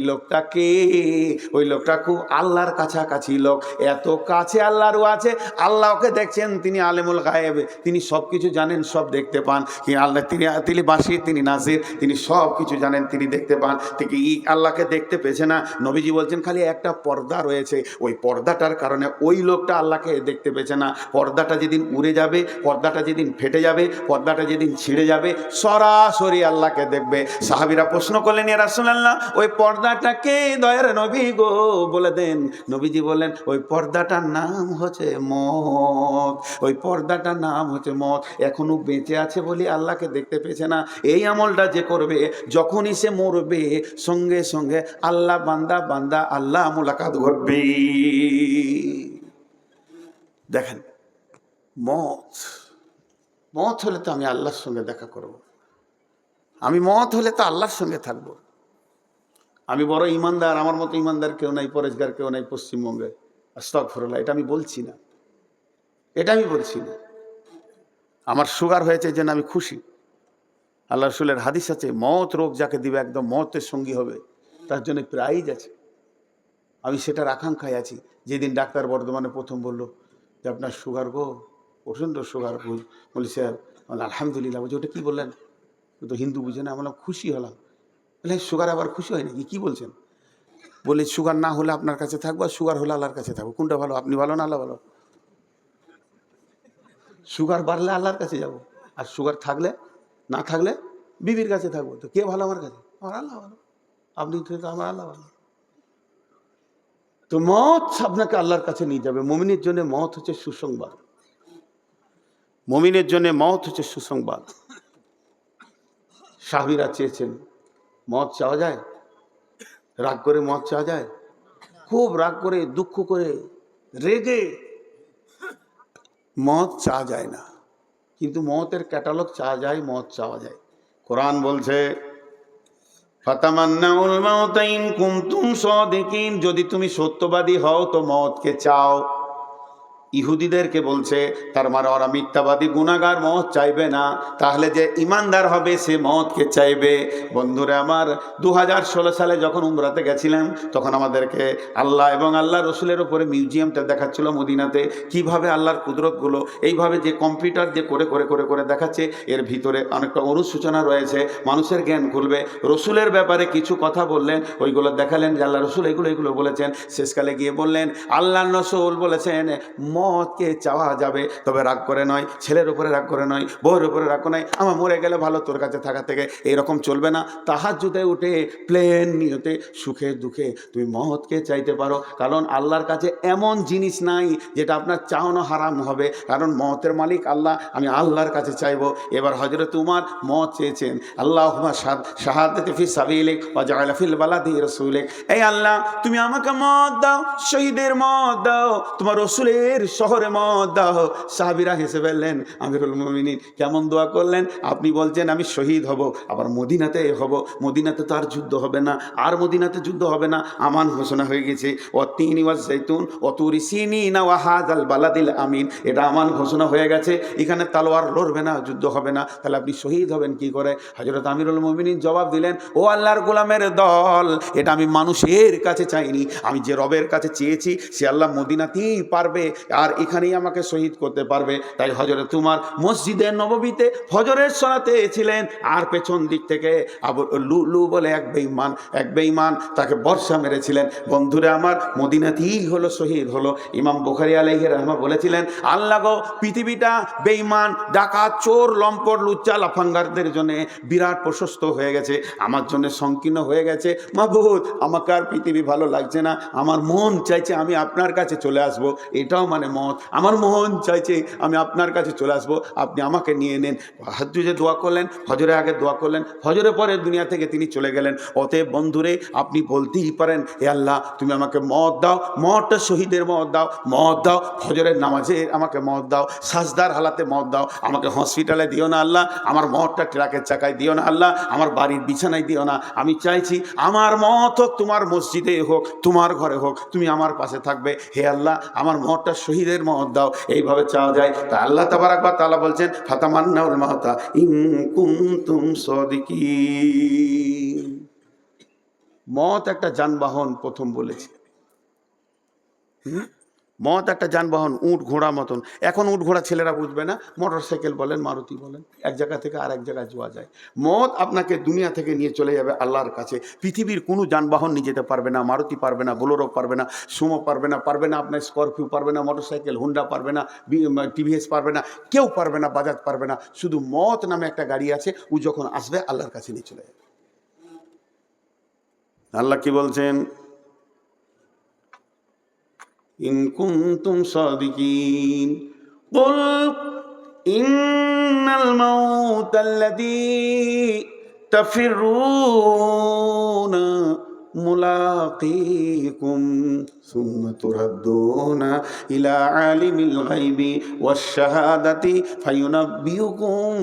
লোকটা খুব আল্লাহর কাছাকাছি লোক। এত কাছে আল্লাহরও আছে, আল্লাহ ওকে দেখছেন, তিনি আলেমুল গায়েব, তিনি সব কিছু জানেন, সব দেখতে পান। কি আল্লাহ, তিনি বাসির, তিনি নাসির, তিনি সব কিছু জানেন, তিনি দেখতে পান। ঠিক আল্লাহকে দেখতে পেয়েছে না। নবীজি বলছেন, খালি একটা পর্দা রয়েছে, ওই পর্দাটার কারণে ওই লোকটা আল্লাহকে দেখতে পেয়েছে না। পর্দাটা যেদিন উড়ে যাবে, পর্দাটা যেদিন ফেটে যাবে, পর্দাটা যেদিন ছিঁড়ে যাবে, সরাসরি আল্লাহকে দেখবে। সাহাবীরা প্রশ্ন করলেন, ইয়া রাসূলুল্লাহ, ওই পর্দাটাকে দয়ার নবী গো বলে দেন। নবীজি বললেন, ওই পর্দাটার নাম হচ্ছে মওত। ওই পর্দাটার নাম হচ্ছে মওত। এখনো বেঁচে আছে বলে আল্লাহকে দেখতে পেয়েছে না। এই আমলটা যে করবে, যখনই সে মরবে, সঙ্গে সঙ্গে আল্লাহ বান্দা আল্লাহ মুলাকাত ঘটবে। দেখেন, মওত হলে তো আমি আল্লাহর সঙ্গে দেখা করব, আমি মওত হলে তো আল্লাহর সঙ্গে থাকব। আমি বড় ইমানদার, আমার মতো ইমানদার কেউ নাই, পরেশগার কেউ নাই পশ্চিমবঙ্গে। আস্তাগফিরুল্লাহ, এটা আমি বলছি না, আমার সুগার হয়েছে যেন আমি খুশি। আল্লাহ রাসূলের হাদিস আছে, মওত রোগ যাকে দিবে, একদম মওতের সঙ্গী হবে, তার জন্য প্রাইজ আছে। আমি সেটার আকাঙ্ক্ষায় আছি। যেদিন ডাক্তার বর্ধমানে প্রথম বলল যে আপনার সুগার গো, প্রচণ্ড সুগার, বলি স্যার, আলহামদুলিল্লাহ। বলছি, ওটা কী বললেন? তো হিন্দু বুঝে না। আমরা খুশি হলাম। বলে, সুগার আবার খুশি হয় নাকি? কী বলছেন? বলি, সুগার না হলে আপনার কাছে থাকবো, আর সুগার হলে আল্লাহর কাছে থাকবো। কোনটা ভালো? আপনি ভালো না আল্লাহ ভালো? সুগার বাড়লে আল্লাহর কাছে যাব, আর সুগার থাকলে, না থাকলে বিবির কাছে থাকবো। তো কে ভালো আমার কাছে? আমার আল্লাহ ভালো। আপনি তো আমার আল্লাহ ভালো। তো মওত আপনাকে আল্লাহর কাছে নিয়ে যাবে। মুমিনের জন্য মওত হচ্ছে সুসংবাদ, মুমিনের জন্য মওত হচ্ছে সুসংবাদ। সাহাবীরা চেয়েছেন, মওত চাওয়া যায়? রাগ করে মওত চাওয়া যায়? খুব রাগ করে, দুঃখ করে, রেগে মওত চাওয়া যায় না, কিন্তু মওতের ক্যাটালগ চাওয়া যায়, মওত চাওয়া যায়। কোরআন বলছে, ফাতামান্নাউল মাউতা ইন কুনতুম সাদিকিন, যদি তুমি সত্যবাদী হও তো মওতকে চাও। ইহুদিদেরকে বলছে, তার মানে ওরা মিথ্যাবাদী, গুনাহগার, মওত চাইবে না। তাহলে যে ইমানদার হবে সে মওতকে চাইবে। বন্ধুরা আমার, 2016 সালে যখন উমরাতে গেছিলাম, তখন আমাদেরকে আল্লাহ এবং আল্লাহ রসুলের উপরে মিউজিয়ামটা দেখাচ্ছিল মদিনাতে। কিভাবে আল্লাহর কুদরতগুলো এইভাবে যে কম্পিউটার দিয়ে করে দেখাচ্ছে, এর ভিতরে অনেকটা অনুসূচনা রয়েছে, মানুষের জ্ঞান খুলবে। রসুলের ব্যাপারে কিছু কথা বললেন, ওইগুলো দেখালেন যে আল্লাহ রসুল এগুলো বলেছেন। শেষকালে গিয়ে বললেন, আল্লাহ রসুল বলেছেন মওতকে চাওয়া যাবে, তবে রাগ করে নয়, ছেলের উপরে রাগ করে নয়, বউয়ের উপরে রাগ করে নয়, আমার মরে গেলে ভালো তোর কাছে থাকা থেকে, এইরকম চলবে না। তাহাজ্জুদে উঠে প্লেন নিয়তে সুখে দুঃখে তুমি মওতকে চাইতে পারো, কারণ আল্লাহর কাছে এমন জিনিস নাই যেটা আপনার চাওয়ানো হারাম হবে, কারণ মওতের মালিক আল্লাহ। আমি আল্লাহর কাছে চাইবো। এবার হযরত উমর মওত চেয়েছেন, আল্লাহুম্মা শাহাদাতি ফি সাবিলিক ওয়া জাআলা ফিল বালাদি রাসূলিক, এই আল্লাহ তুমি আমাকে মওত দাও, শহীদের মওত দাও, তোমার রাসূলের শহরে মত দাও। সাহাবীরা হেসে ফেললেন। আমিরুল মুমিনিন কেমন দোয়া করলেন? আপনি বলছেন আমি শহীদ হব, আবার মদিনাতে হব, মদিনাতে তো আর যুদ্ধ হবে না, আর মদিনাতে যুদ্ধ হবে না, আমান ঘোষণা হয়ে গেছে। অতিনি ওয়াজ জাইতুন অতুরি সিনিনা ওয়া হাযাল বালাদিল আমিন, এটা আমান ঘোষণা হয়ে গেছে, এখানে তালোয়ার লড়বে না, যুদ্ধ হবে না, তাহলে আপনি শহীদ হবেন কি করে? হযরত আমিরুল মুমিনিন জবাব দিলেন, ও আল্লাহর গোলামের দল, এটা আমি মানুষের কাছে চাইনি, আমি যে রবের কাছে চেয়েছি সে আল্লাহ মদিনাতেই পারবে, আর এখানেই আমাকে শহীদ করতে পারবে। তাই হযরত তোমার মসজিদে নববীতে ফজরের সালাতে ছিলেন, আর পেছন দিক থেকে আবু লুলু বলে এক বেঈমান তাকে বর্ষা মেরেছিলেন। বন্ধুরা আমার, মদিনাতেই হলো শহীদ হলো। ইমাম বুখারী আলাইহি রাহমা বলেছিলেন, আল্লাহ গো, পৃথিবীটা বেঈমান, ডাকাত, চোর, লম্পট, লুচ্চা, লাফাঙ্গারদের জন্য বিরাট প্রশস্ত হয়ে গেছে, আমার জন্য সংকীর্ণ হয়ে গেছে। মাবুদ, আমাকে আর পৃথিবী ভালো লাগছে না, আমার মন চাইছে আমি আপনার কাছে চলে আসব। এটাও মানে মত, আমার মন চাইছে আমি আপনার কাছে চলে আসব, আপনি আমাকে নিয়ে নেন। তাহাজ্জুদে দোয়া করলেন, ফজরের আগে দোয়া করলেন, ফজরের পরে দুনিয়া থেকে তিনি চলে গেলেন। অতএব বন্ধুরে, আপনি বলতেই পারেন, হে আল্লাহ, তুমি আমাকে মত দাও, মতটা শহীদের মত দাও, মত দাও ফজরের নামাজে, আমাকে মত দাও সাজদার হালাতে, মত দাও, আমাকে হসপিটালে দিও না আল্লাহ, আমার মতটা ট্রাকের চাকায় দিও না আল্লাহ, আমার বাড়ির বিছানায় দিও না। আমি চাইছি আমার মত হোক তোমার মসজিদে হোক, তোমার ঘরে হোক, তুমি আমার পাশে থাকবে। হে আল্লাহ, আমার মতটা শহীদের মত দাও। এইভাবে চাওয়া যায়। তা আল্লাহ তাবারাক ওয়া তাআলা বলছেন, ফাতামান্নাউল মাউতা ইন কুনতুম সাদিকিন। মত একটা যানবাহন, প্রথম বলেছি, মত একটা যানবাহন, উট ঘোড়া মতন। এখন উট ঘোড়া ছেলেরা বুঝবে না, মোটর সাইকেল বলেন, মারুতি বলেন, এক জায়গা থেকে আর এক জায়গায় যাওয়া যায়। মত আপনাকে দুনিয়া থেকে নিয়ে চলে যাবে আল্লাহর কাছে। পৃথিবীর কোনো যানবাহন নিয়ে যেতে পারবে না, মারুতি পারবে না, বোলেরো পারবে না, সুমো পারবে না, আপনার স্করপিও পারবে না, মোটর সাইকেল হুন্ডা পারবে না, টিভিএস পারবে না, কেউ পারবে না, বাজাজ পারবে না। শুধু মত নামে একটা গাড়ি আছে, ও যখন আসবে আল্লাহর কাছে নিয়ে চলে যাবে। আল্লাহ কি বলছেন? ইন কুনতুম সাদিকিন কুল ইন্নাল মাউতাল্লাযী তাফিরুনা মুলাকীকুম সুম্মা তুরাদ্দুনা ইলা আলিমিল গায়বি ওয়াশ শাহাদাতি ফায়ুনাব্বিউকুম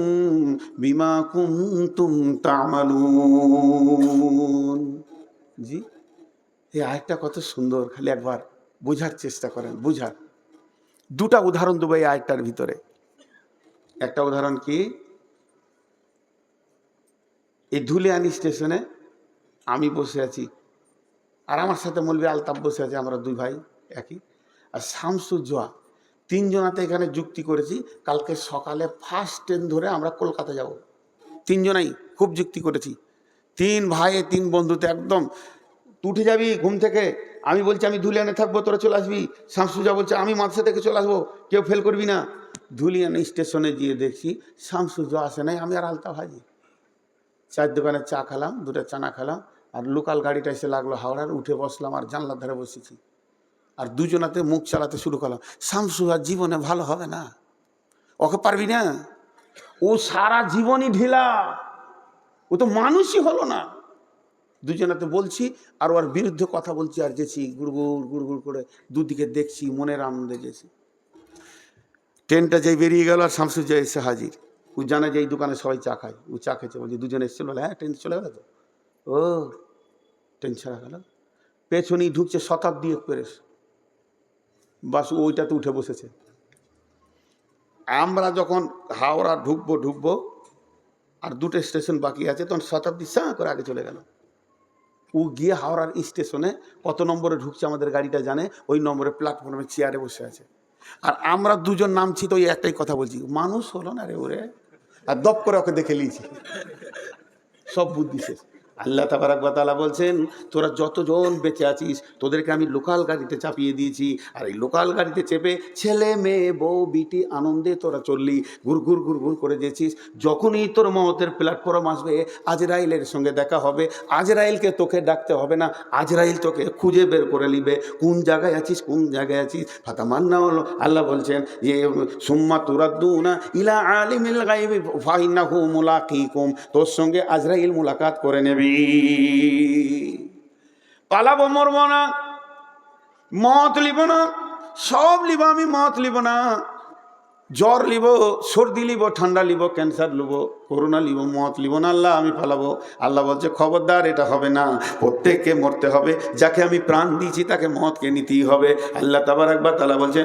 বিমা কুনতুম তা'মালুন। জি, এই আয়াতটা কত সুন্দর, খালি একবার বোঝার চেষ্টা করেন, বুঝার। দুটা উদাহরণ দেবো এই আয়াতটার ভিতরে। একটা উদাহরণ কি, এই ধুলিয়ানি স্টেশনে আমি বসে আছি, আর আমার সাথে মৌলভী আলতাফ বসে আছে, আমরা দুই ভাই একই, আর শামসুজ্জোয়া, তিনজনাতে এখানে যুক্তি করেছি, কালকে সকালে ফার্স্ট ট্রেন ধরে আমরা কলকাতা যাব। তিনজনাই খুব যুক্তি করেছি, তিন ভাই তিন বন্ধুতে একদম। তুই উঠে যাবি ঘুম থেকে, আমি বলছি আমি ধুলিয়ানে থাকবো, তোরা চলে আসবি। শামসুজা বলছে আমি মাদ্রাসা থেকে চলে আসবো, কেউ ফেল করবি না। ধুলিয়ানে স্টেশনে গিয়ে দেখছি শামসুজা আসে নাই, আমি আর আলতা ভাজি চায়ের দোকানে চা খেলাম, দুটো চানা খেলাম, আর লোকাল গাড়িটা এসে লাগলো হাওড়ার, উঠে বসলাম আর জানলার ধারে বসেছি, আর দুজনাতে মুখ চালাতে শুরু করলাম। শামসুজা জীবনে ভালো হবে না, ওকে পারবি না, ও সারা জীবনই ঢিলা, ও তো মানুষই হলো না। দুজনাতে বলছি আর ওর বিরুদ্ধে কথা বলছি, আর যেছি গুড়গুড় গুড়গুড় করে, দুদিকে দেখছি, মনের আনন্দে গেছি। ট্রেনটা যেই বেরিয়ে গেল আর শামসুজ্জা এসে হাজির। ও জানে যে এই দোকানে সবাই চা খায়, ও চা খেয়েছে, বলছে দুজনে এসেছিল, হ্যাঁ ট্রেন চলে গেল তো, ও ট্রেন ছাড়া গেল। পেছনেই ঢুকছে শতাব্দী এক্সপ্রেস, বাস ওইটাতে উঠে বসেছে। আমরা যখন হাওড়া ঢুকবো আর দুটো স্টেশন বাকি আছে, তখন শতাব্দী সা করে আগে চলে গেল। ও গিয়ে হাওড়ার স্টেশনে কত নম্বরে ঢুকছে আমাদের গাড়িটা জানে, ওই নম্বরে প্ল্যাটফর্মে চেয়ারে বসে আছে। আর আমরা দুজন নামছি, তো ওই একটাই কথা বলছি, মানুষ হলো না রে ওরে, আর দপ করে ওকে দেখে নিয়েছি, সব বুদ্ধি শেষ। আল্লাহ তাবারাক ওয়া তাআলা বলছেন, তোরা যতজন বেঁচে আছিস তোদেরকে আমি লোকাল গাড়িতে চাপিয়ে দিয়েছি, আর এই লোকাল গাড়িতে চেপে ছেলে মেয়ে বউ বিটি আনন্দে তোরা চললি, ঘুরঘুর ঘুরঘুর করে যেছিস। যখনই তোর মওতের প্ল্যাটফর্ম আসবে, আজরাইলের সঙ্গে দেখা হবে, আজরাইলকে তোকে ডাকতে হবে না, আজরাইল তোকে খুঁজে বের করে নিবে, কোন জায়গায় আছিস, কোন জায়গায় আছিস। ফাতামান্না হলো, আল্লাহ বলছেন যে সুম্মা তুরাদ্দুনা ইলা আলিমিল গায়বি ফাইন্নাহু মুলাকীকুম, তোর সঙ্গে আজরাইল মুলাকাত করে নেবে। পালাবো, মরবো না, মত লিব না, সব লিব, আমি মত লিব না। জ্বর লিব, সর্দি লিব, ঠান্ডা লিব, ক্যান্সার লিব, করোনা লিব, মত লিব না আল্লাহ, আমি ফালাবো। আল্লাহ বলছে খবরদার, এটা হবে না, প্রত্যেককে মরতে হবে। যাকে আমি প্রাণ দিয়েছি তাকে মতকে নিতেই হবে। আল্লাহ তাবারাক ওয়া তাআলা বলছেন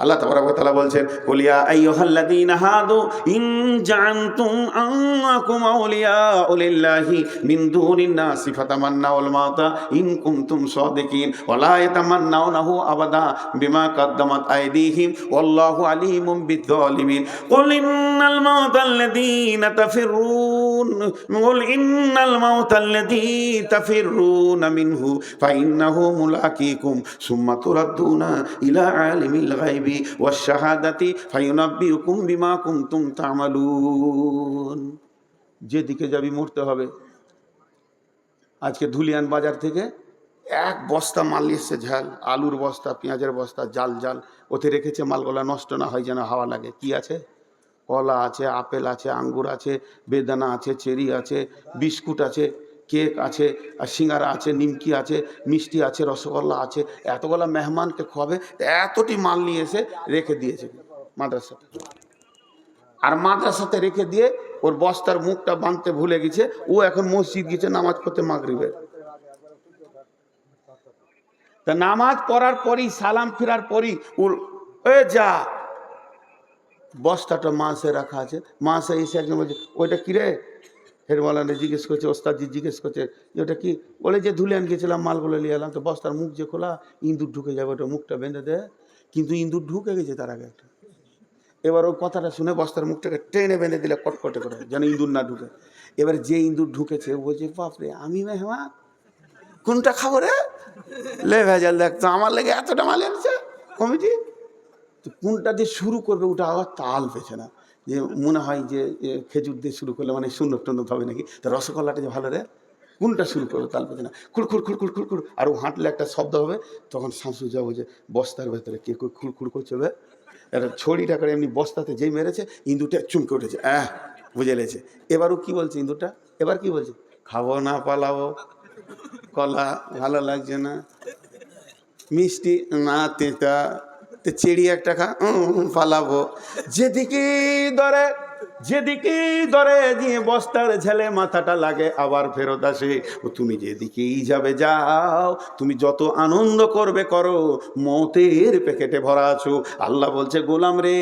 আল্লাহ তাবারাক ওয়া তাআলা বলছেন কুলিয়া আইয়ুহাল্লাযীনা হাদু ইন জাআনতুম আন্নাকুম আউলিয়াউ লিল্লাহি মিন দুনিন নাসি ফাতামান্নাউল মাউতা ইন কুনতুম সাদিকিন ওয়া লা ইয়াতামান্নাউনাহু আবাদা বিমা কাদ্দামাত আইদিহিম ওয়াল্লাহু আলিমুম বিয-যালিমিন কুল ইন্নাল মাউতাল্লাযীনা তাফিররুনা মিনহু ফাইন্নাহু মুলাকীকুম সুম্মা তুরাদ্দুনা ইলা আলিমিল গায়বি ওয়াশ শাহাদাতি ফায়ুনাব্বিউকুম বিমা কুনতুম তা'মালুন। যেদিকে যাবি মরতে হবে। আজকে ধুলিয়ান বাজার থেকে এক বস্তা মাল এসছে, ঝাল আলুর বস্তা, পেঁয়াজের বস্তা, জাল জাল ওতে রেখেছে, মালগুলা নষ্ট না হয় যেন হাওয়া লাগে। কি আছে? কলা আছে, আপেল আছে, আঙ্গুর আছে, বেদানা আছে, চেরি আছে, বিস্কুট আছে, কেক আছে, আর সিঙ্গারা আছে, নিমকি আছে, মিষ্টি আছে, রসগোল্লা আছে। এতগুলা মেহমানকে খাওয়াবে, এতটি মাল নিয়ে এসে রেখে দিয়েছে মাদ্রাসাতে। আর মাদ্রাসাতে রেখে দিয়ে ওর বস্তার মুখটা বাঁধতে ভুলে গেছে। ও এখন মসজিদ গেছে নামাজ পড়তে মাগরিবের। তা নামাজ পড়ার পরই, সালাম ফেরার পরই ওর যা বস্তাটা মাসে রাখা আছে। মাসে এসে একজন বলছে ওইটা কী রে? হেরমালানে জিজ্ঞেস করছে, ওস্তাদজি জিজ্ঞেস করছে যে ওটা কি? বলে যে ধুলিয়ান গেছিলাম, মালগুলো নিয়ে এলাম, তো বস্তার মুখ যে খোলা, ইঁদুর ঢুকে যাবে, ওটা মুখটা বেঁধে দেয়। কিন্তু ইঁদুর ঢুকে গেছে তার আগে একটা। এবার ওই কথাটা শুনে বস্তার মুখটাকে টেনে বেঁধে দিলে কটকটে করে, যেন ইঁদুর না ঢুকে। এবার যে ইঁদুর ঢুকেছে ও বলছে বাপরে, আমি মেহমান, কোনটা খাবো রে? লে ভেজাল দেখতো, আমার লেগে এতটা মাল এনেছে কমিটি। তো কোনটা দিয়ে শুরু করবে ওটা আবার তাল পেছে না। যে মনে হয় যে খেজুর দিয়ে শুরু করলে মানে সুন্নত টুন্নত হবে নাকি, তা রসগোল্লাটা যে ভালো রে, কোনটা শুরু করবে তাল পেছে না। খুড়খুড় খুড়খুড় খুড়খুড়, আর ও হাঁটলে একটা শব্দ হবে, তখন শাঁসু যাবো যে বস্তার ভেতরে কে খুড়খুড় করছে, একটা ছড়িটা করে এমনি বস্তাতে যেই মেরেছে, ইঁদুরটা চুমকে উঠেছে, বুঝে লেছে। এবার ও কী বলছে ইঁদুরটা, এবার কি বলছে? খাবো না পালাবো, কলা ভালো লাগছে না, মিষ্টি না তেঁতা, চেড়ি একটা খা, পালাবো। যেদিকেই ধরে যে বস্তার ঝেলে মাথাটা লাগে আবার ফেরত আসে। তুমি যেদিকেই যাবে যাও, তুমি যত আনন্দ করবে করো, মতের প্যাকেটে ভরা আছো। আল্লাহ বলছে গোলাম রে,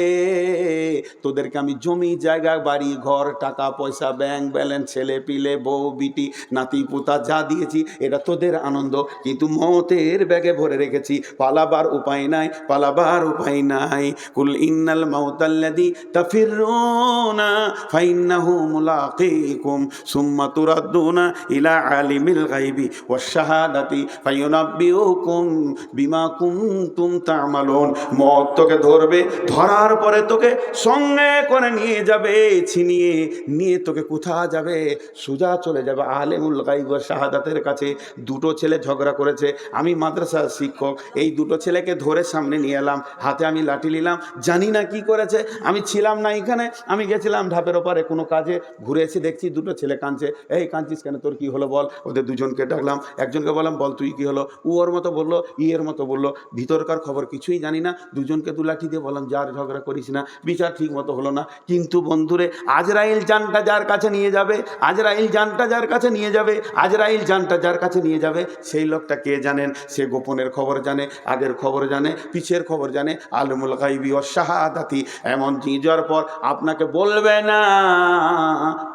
তোদেরকে আমি জমি জায়গা বাড়ি ঘর টাকা পয়সা ব্যাংক ব্যালেন্স ছেলে পিলে বউ বিটি নাতি পুতা যা দিয়েছি, এটা তোদের আনন্দ, কিন্তু মতের ব্যাগে ভরে রেখেছি। পালাবার উপায় নাই, পালাবার উপায় নাই। কুল ইন্নাল মাউতাল্লাযী তাফিররুনা ফাইন্নাহু মুলাকীকুম সুম্মা তুরাদ্দুনা ইলা আলিমিল গায়বি ওয়াশ শাহাদাতি ফায়ুনাব্বিউকুম বিমা কুনতুম তা'মালুন। মত তোকে ধরবে, ধরার পরে তোকে সঙ্গে করে নিয়ে যাবে, ছিনিয়ে নিয়ে তোকে কোথায় যাবে? সোজা চলে যাবে আলিমুল গায়ব ওয়াশ শাহাদাতের কাছে। দুটো ছেলে ঝগড়া করেছে, আমি মাদ্রাসার শিক্ষক, এই দুটো ছেলেকে ধরে সামনে নিয়ে এলাম, হাতে আমি লাঠি নিলাম, জানি না কি করেছে, আমি ছিলাম না এখানে, আমি গেছিলাম ধাপের ওপারে কোনো কাজে, ঘুরে এসে দেখছি দুটো ছেলে কাঁদছে। এই কাঁদছিস কেন, তোর কি হলো বল? ওদের দুজনকে ডাকলাম, একজনকে বললাম বল তুই কি হলো? ও ওর মতো বললো, এর মতো বললো, ভিতরকার খবর কিছুই জানি না। দুজনকে দু লাঠি দিয়ে বললাম যার ঝগড়া করিস না, বিচার ঠিক মতো হলো না। কিন্তু বন্ধুরে, আজরাইল জানটা যার কাছে নিয়ে যাবে, আজরাইল জানটা যার কাছে নিয়ে যাবে, আজরাইল জানটা যার কাছে নিয়ে যাবে, সেই লোকটা কে জানেন? সে গোপনের খবর জানে, আগের খবর জানে, পিছের খবর জানে, আলিমুল গায়বি ওয়াশ শাহাদাতি। এমন যাওয়ার পর আপনাকে বলবে না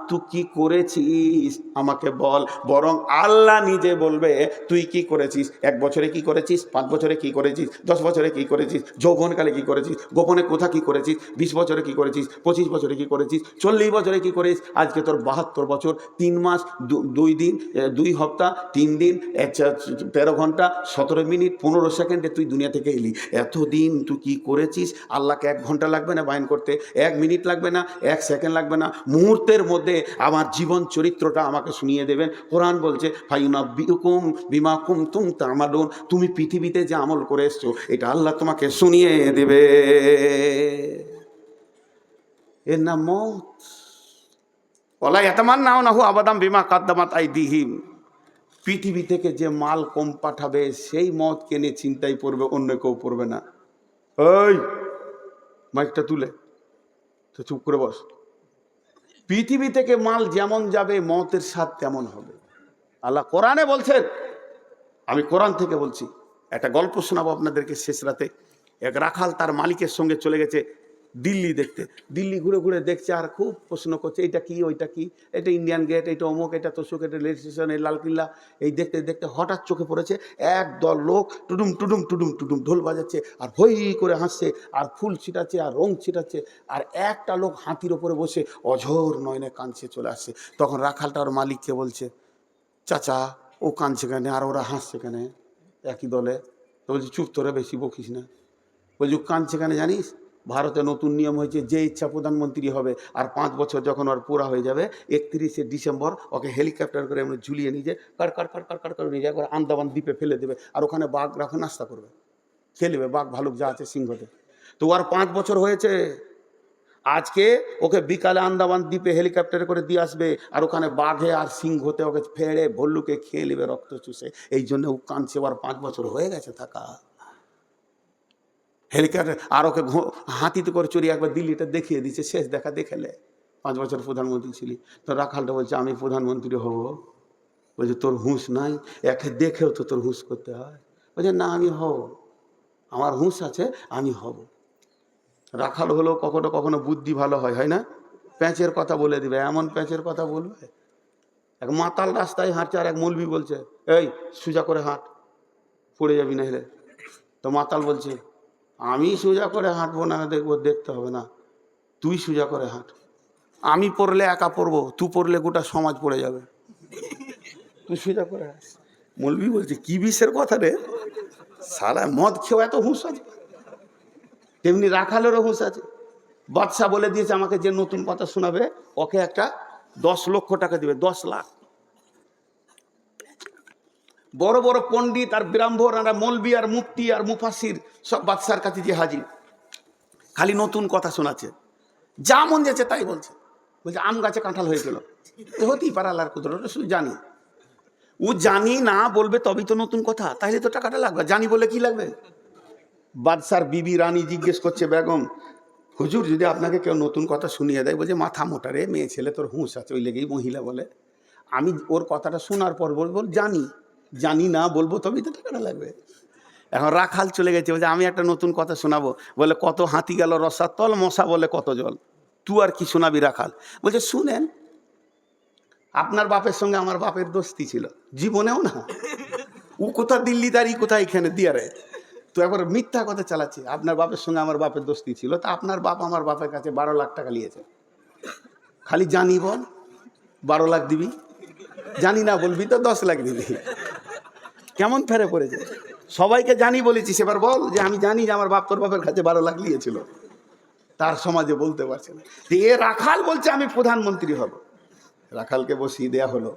তুই কি করেছিস আমাকে বল, বরং আল্লাহ নিজে বলবে তুই কি করেছিস, 1 বছরে কি করেছিস, 5 বছরে কি করেছিস, 10 বছরে কি করেছিস, যৌবনকালে কি করেছিস, গোপনে কোথা কি করেছিস, 20 বছরে কি করেছিস, 25 বছরে কি করেছিস, 40 বছরে কি করেছিস। আজকে তোর 72 বছর 3 মাস 2 দিন 2 সপ্তাহ 3 দিন 13 ঘন্টা 17 মিনিট 15 সেকেন্ডে তুই দুনিয়া থেকে এলি। এতদিন তুই কি করেছিস? আল্লাহকে 1 ঘন্টা লাগবে না বায়ান করতে, 1 মিনিট লাগবে না, 1 সেকেন্ড লাগবে না, মুহূর্তের মধ্যে আমার জীবন চরিত্রটা আমাকে শুনিয়ে দেবেন। কোরআন বলছে ফায়ুনাব্বিউকুম বিমা কুনতুম তা'মালুন, তুমি পৃথিবীতে যে আমল করে এসছো এটা আল্লাহ তোমাকে শুনিয়ে দেবে। এর নাম মওত। ওয়ালা ইয়াতামান্নাউনাহু আবাদাম বিমা কাদ্দামাত আইদিহিম। পৃথিবী থেকে যে মাল কম পাঠাবে সেই মদ কেনে চিন্তাই পড়বে, অন্য কেউ পড়বে না। ওই মাইকটা তুলে তো চুপ করে বস। পৃথিবী থেকে মাল যেমন যাবে মতের স্বাদ তেমন হবে। আল্লাহ কোরআনে বলছেন, আমি কোরআন থেকে বলছি। একটা গল্প শোনাবো আপনাদেরকে শেষ রাতে। এক রাখাল তার মালিকের সঙ্গে চলে গেছে দিল্লি দেখতে। দিল্লি ঘুরে ঘুরে দেখছে আর খুব প্রশ্ন করছে, এটা কি ওইটা কি, এটা ইন্ডিয়ান গেট, এটা অমুক, এটা তোষক, এটা রেল স্টেশন, এই লালকিল্লা। এই দেখতে দেখতে হঠাৎ চোখে পড়েছে একদল লোক টুডুম টুডুম টুডুম টুডুম ঢোল বাজাচ্ছে আর হই করে হাসছে আর ফুল ছিটাচ্ছে আর রং ছিটাচ্ছে। আর একটা লোক হাতির ওপরে বসে অঝোর নয়নে কাঁদছে চলে আসছে। তখন রাখালটা ওর মালিককে বলছে, চাচা ও কাঁদছে কেন আর ওরা হাসছে কেন একই দলে? তো বলছি, চুপ তোরা বেশি বকিস না। বলছি কাঁদছে কেন জানিস? ভারতে নতুন নিয়ম হয়েছে, যে ইচ্ছা প্রধানমন্ত্রী হবে, আর 5 বছর যখন ওর পুরা হয়ে যাবে 31শে ডিসেম্বর ওকে হেলিকপ্টার করে এমনি ঝুলিয়ে নিয়ে কাট কাট কাট কাট কাট করে নিয়ে যায় করে আন্দামান দ্বীপে ফেলে দেবে। আর ওখানে বাঘ রাখে নাস্তা করবে, খেলবে, বাঘ ভালুক যা আছে সিংহতে। তো আর 5 বছর হয়েছে। আজকে ওকে বিকালে আন্দামান দ্বীপে হেলিকপ্টারে করে দিয়ে আসবে, আর ওখানে বাঘে আর সিংহতে ওকে ফেড়ে ভল্লুকে খেয়ে নেবে রক্ত চুষে। এই জন্য ও কাঁদছে, আর 5 বছর হয়ে গেছে থাকা হেলিকপ্টার। আর ওকে হাতিতে করে চড়িয়ে একবার দিল্লিটা দেখিয়ে দিচ্ছে, শেষ দেখা দেখেলে 5 বছর প্রধানমন্ত্রী ছিলি। তো রাখালটা বলছে, আমি প্রধানমন্ত্রী হব? বলছে, তোর হুঁশ নাই? একে দেখেও তো তোর হুঁশ করতে হয়। বলছে, না আমি হব, আমার হুঁশ আছে, আমি হব। রাখাল হলো কখনো কখনো বুদ্ধি ভালো হয়, হয় না? প্যাঁচের কথা বলে দিবে, এমন প্যাঁচের কথা বলবে। এক মাতাল রাস্তায় হাঁটছে আর এক মৌলবি বলছে, এই সোজা করে হাঁট, পড়ে যাবি না হেলে। তো মাতাল বলছে, আমি সোজা করে হাঁটবো না, দেখবো, দেখতে হবে না, তুই সোজা করে হাঁট। আমি পড়লে একা পড়বো, তুই পড়লে গোটা সমাজ পড়ে যাবে, তুই সোজা করে হাঁট। মৌলবি বলছে, কি বিষের কথা রে, সারা মদ খেয়েও এত হুঁশ আছে? তেমনি রাখালেরও হুঁশ আছে। বাদশা বলে দিয়েছে, আমাকে যে নতুন কথা শোনাবে ওকে একটা 10 লক্ষ টাকা দিবে, 10 লাখ। বড় বড় পণ্ডিত আর ব্রাহ্মণ আর মৌলবি আর মুফতি আর মুফাসির সব বাদশার কাছে যে হাজির, খালি নতুন কথা শোনাচ্ছে, যা মন যাচ্ছে তাই বলছে। বলছে, আম গাছে কাঁঠাল হয়ে গেল, হতেই পারে, আল্লাহর কুদরত, শুধু জানি। ও জানি না বলবে তবেই তো নতুন কথা, তাহলে তো টাকাটা লাগবে, জানি বলে কি লাগবে? বাদশার বিবি রানী জিজ্ঞেস করছে, বেগম হুজুর যদি আপনাকে কেউ নতুন কথা শুনিয়ে দেয়, বলছে মাথা মোটা রে, মেয়ে ছেলে তোর হুঁশ আছে, ওই লেগেই মহিলা বলে। আমি ওর কথাটা শোনার পর বলবো জানি, জানি না বলবো তবেই তো টাকাটা লাগবে। এখন রাখাল চলে গেছে, বলছে আমি একটা নতুন কথা শোনাবো। বলে, কত হাতি গেল রসার তল, মশা বলে কত জল, তুই আর কি শোনাবি? রাখাল বলছে, শুনেন, আপনার বাপের সঙ্গে আমার বাপের দোস্তি ছিল, জীবনেও না। ও কোথা দিল্লি দাঁড়ি, কোথায় এখানে দিয়ে রে, তো একবার মিথ্যা কথা চালাচ্ছে। আপনার বাপের সঙ্গে আমার বাপের দোস্তি ছিল, তা আপনার বাপ আমার বাপের কাছে 12 লাখ টাকা নিয়েছে। খালি জানি বল, 12 লাখ দিবি, জানি না বলবি তো 10 লাখ দিবি। কেমন ফেরে পড়েছে? সবাইকে জানি বলেছিস, এবার বল যে আমি জানি যে আমার বাপ তোর বাপের কাছে 12 লাখ নিয়েছিল। তার সমাজে বলতে পারছে না। এ রাখাল বলছে আমি প্রধানমন্ত্রী হব। রাখালকে বসিয়ে দেওয়া হলো,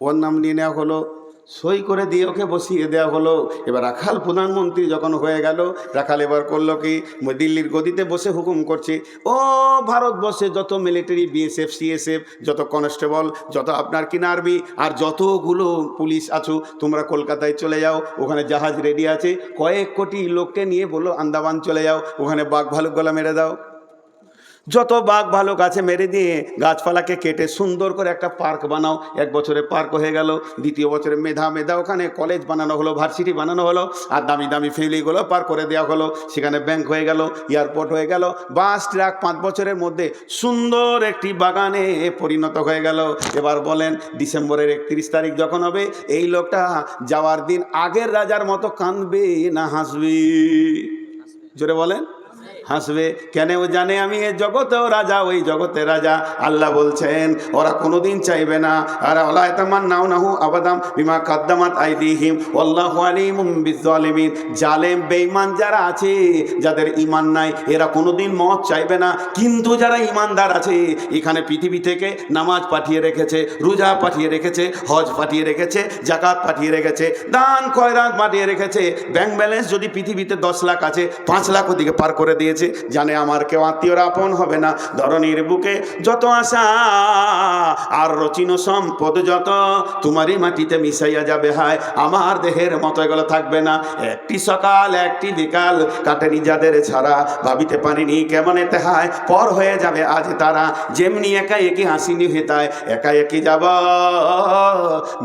ওর নাম নিয়ে নেওয়া হলো, সই করে দিয়ে ওকে বসিয়ে দেওয়া হলো। এবার রাখাল প্রধানমন্ত্রী যখন হয়ে গেল, রাখাল এবার করলো কি, দিল্লির গদিতে বসে হুকুম করছে, ও ভারতবর্ষে যত মিলিটারি, বিএসএফ, সিএসএফ, যত কনস্টেবল, যত আপনার কিনা আর্মি আর যতগুলো পুলিশ আছো, তোমরা কলকাতায় চলে যাও, ওখানে জাহাজ রেডি আছে, কয়েক কোটি লোককে নিয়ে বলো আন্দামান চলে যাও, ওখানে বাঘ ভালুক গলা মেরে দাও। যত বাঘ ভালুক আছে মেরে দিয়ে গাছপালাকে কেটে সুন্দর করে একটা পার্ক বানাও। 1 বছরে পার্ক হয়ে গেল, 2য় বছরে মেধা ওখানে কলেজ বানানো হলো, ভার্সিটি বানানো হলো, আর দামি দামি ফেলিগুলো পার্ক করে দেওয়া হলো, সেখানে ব্যাংক হয়ে গেল, এয়ারপোর্ট হয়ে গেল, বাস ট্রাক 5 বছরের মধ্যে সুন্দর একটি বাগানে পরিণত হয়ে গেল। এবার বলেন, ডিসেম্বরের 31 তারিখ যখন হবে, এই লোকটা যাওয়ার দিন আগের রাজার মতো কাঁদবে না হাসবে? জোরে বলেন, হাসবে। কেন? ও জানে আমি এই জগতেও রাজা, ওই জগতে রাজা। আল্লাহ বলছেন ওরা কোনোদিন চাইবে না, আর ওয়ালা ইয়াতামান্নাউনাহু আবাদাম বিমা কাদ্দামাত আইদিহিম ওয়াল্লাহু আলিমুম বিজ্জালিমিন। জালেম বেঈমান যারা আছে, যাদের ঈমান নাই, এরা কোনোদিন মওত চাইবে না। কিন্তু যারা ঈমানদার আছে, এখানে পৃথিবী থেকে নামাজ পাঠিয়ে রেখেছে, রোজা পাঠিয়ে রেখেছে, হজ পাঠিয়ে রেখেছে, যাকাত পাঠিয়ে রেখেছে, দান খয়রাত পাঠিয়ে রেখেছে, ব্যাংক ব্যালেন্স যদি পৃথিবীতে 10 লাখ আছে, 5 লাখ ওদিকে পার করে দিয়ে দিয়েছে, জানে আমার কেউ আত্মীয়রা আপন হবে না। ধরনীর বুকে যত আশা আর রচিন সম্পদ যত তোমারই মাটিতে মিশাইয়া যাবে, হায় আমার দেহের মতো এগুলো থাকবে না। একটি সকাল একটি বিকাল কাটেনি যাদের ছাড়া, ভাবিতে পারিনি কেমন এতে হায় পর হয়ে যাবে আজ তারা। যেমনি একা একই হাসিনি হেতায় একা একই যাব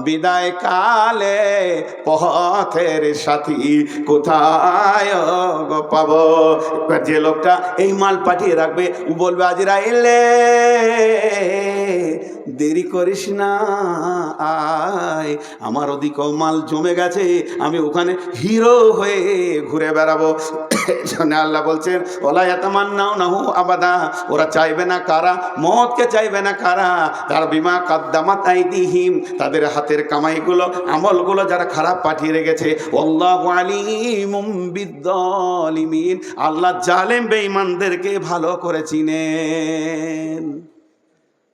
বিদায় কালে, পথের সাথী কোথায় গো পাবো। এবার যে লোকটা এই মাল পাঠিয়ে রাখবে ও বলবে আজরাইলে দেরি করিস না আয়, আমার ওদিকেও মাল জমে গেছে, আমি ওখানে হিরো হয়ে ঘুরে বেড়াবো। আল্লাহ বলছেন ওলা ইয়াতামান্নাউ নাহু আবাদা, ওরা চাইবে না কারা, মওতকে চাইবে না কারা, তার বিমা কাদ্দামাত আইদিহিম, তাদের হাতের কামাইগুলো আমলগুলো যারা খারাপ পাঠিয়ে রেখেছে। আল্লাহু আলিমুম বিদ্দালিমিন, আল্লাহ জালেম বেঈমানদেরকে ভালো করে চিনেন।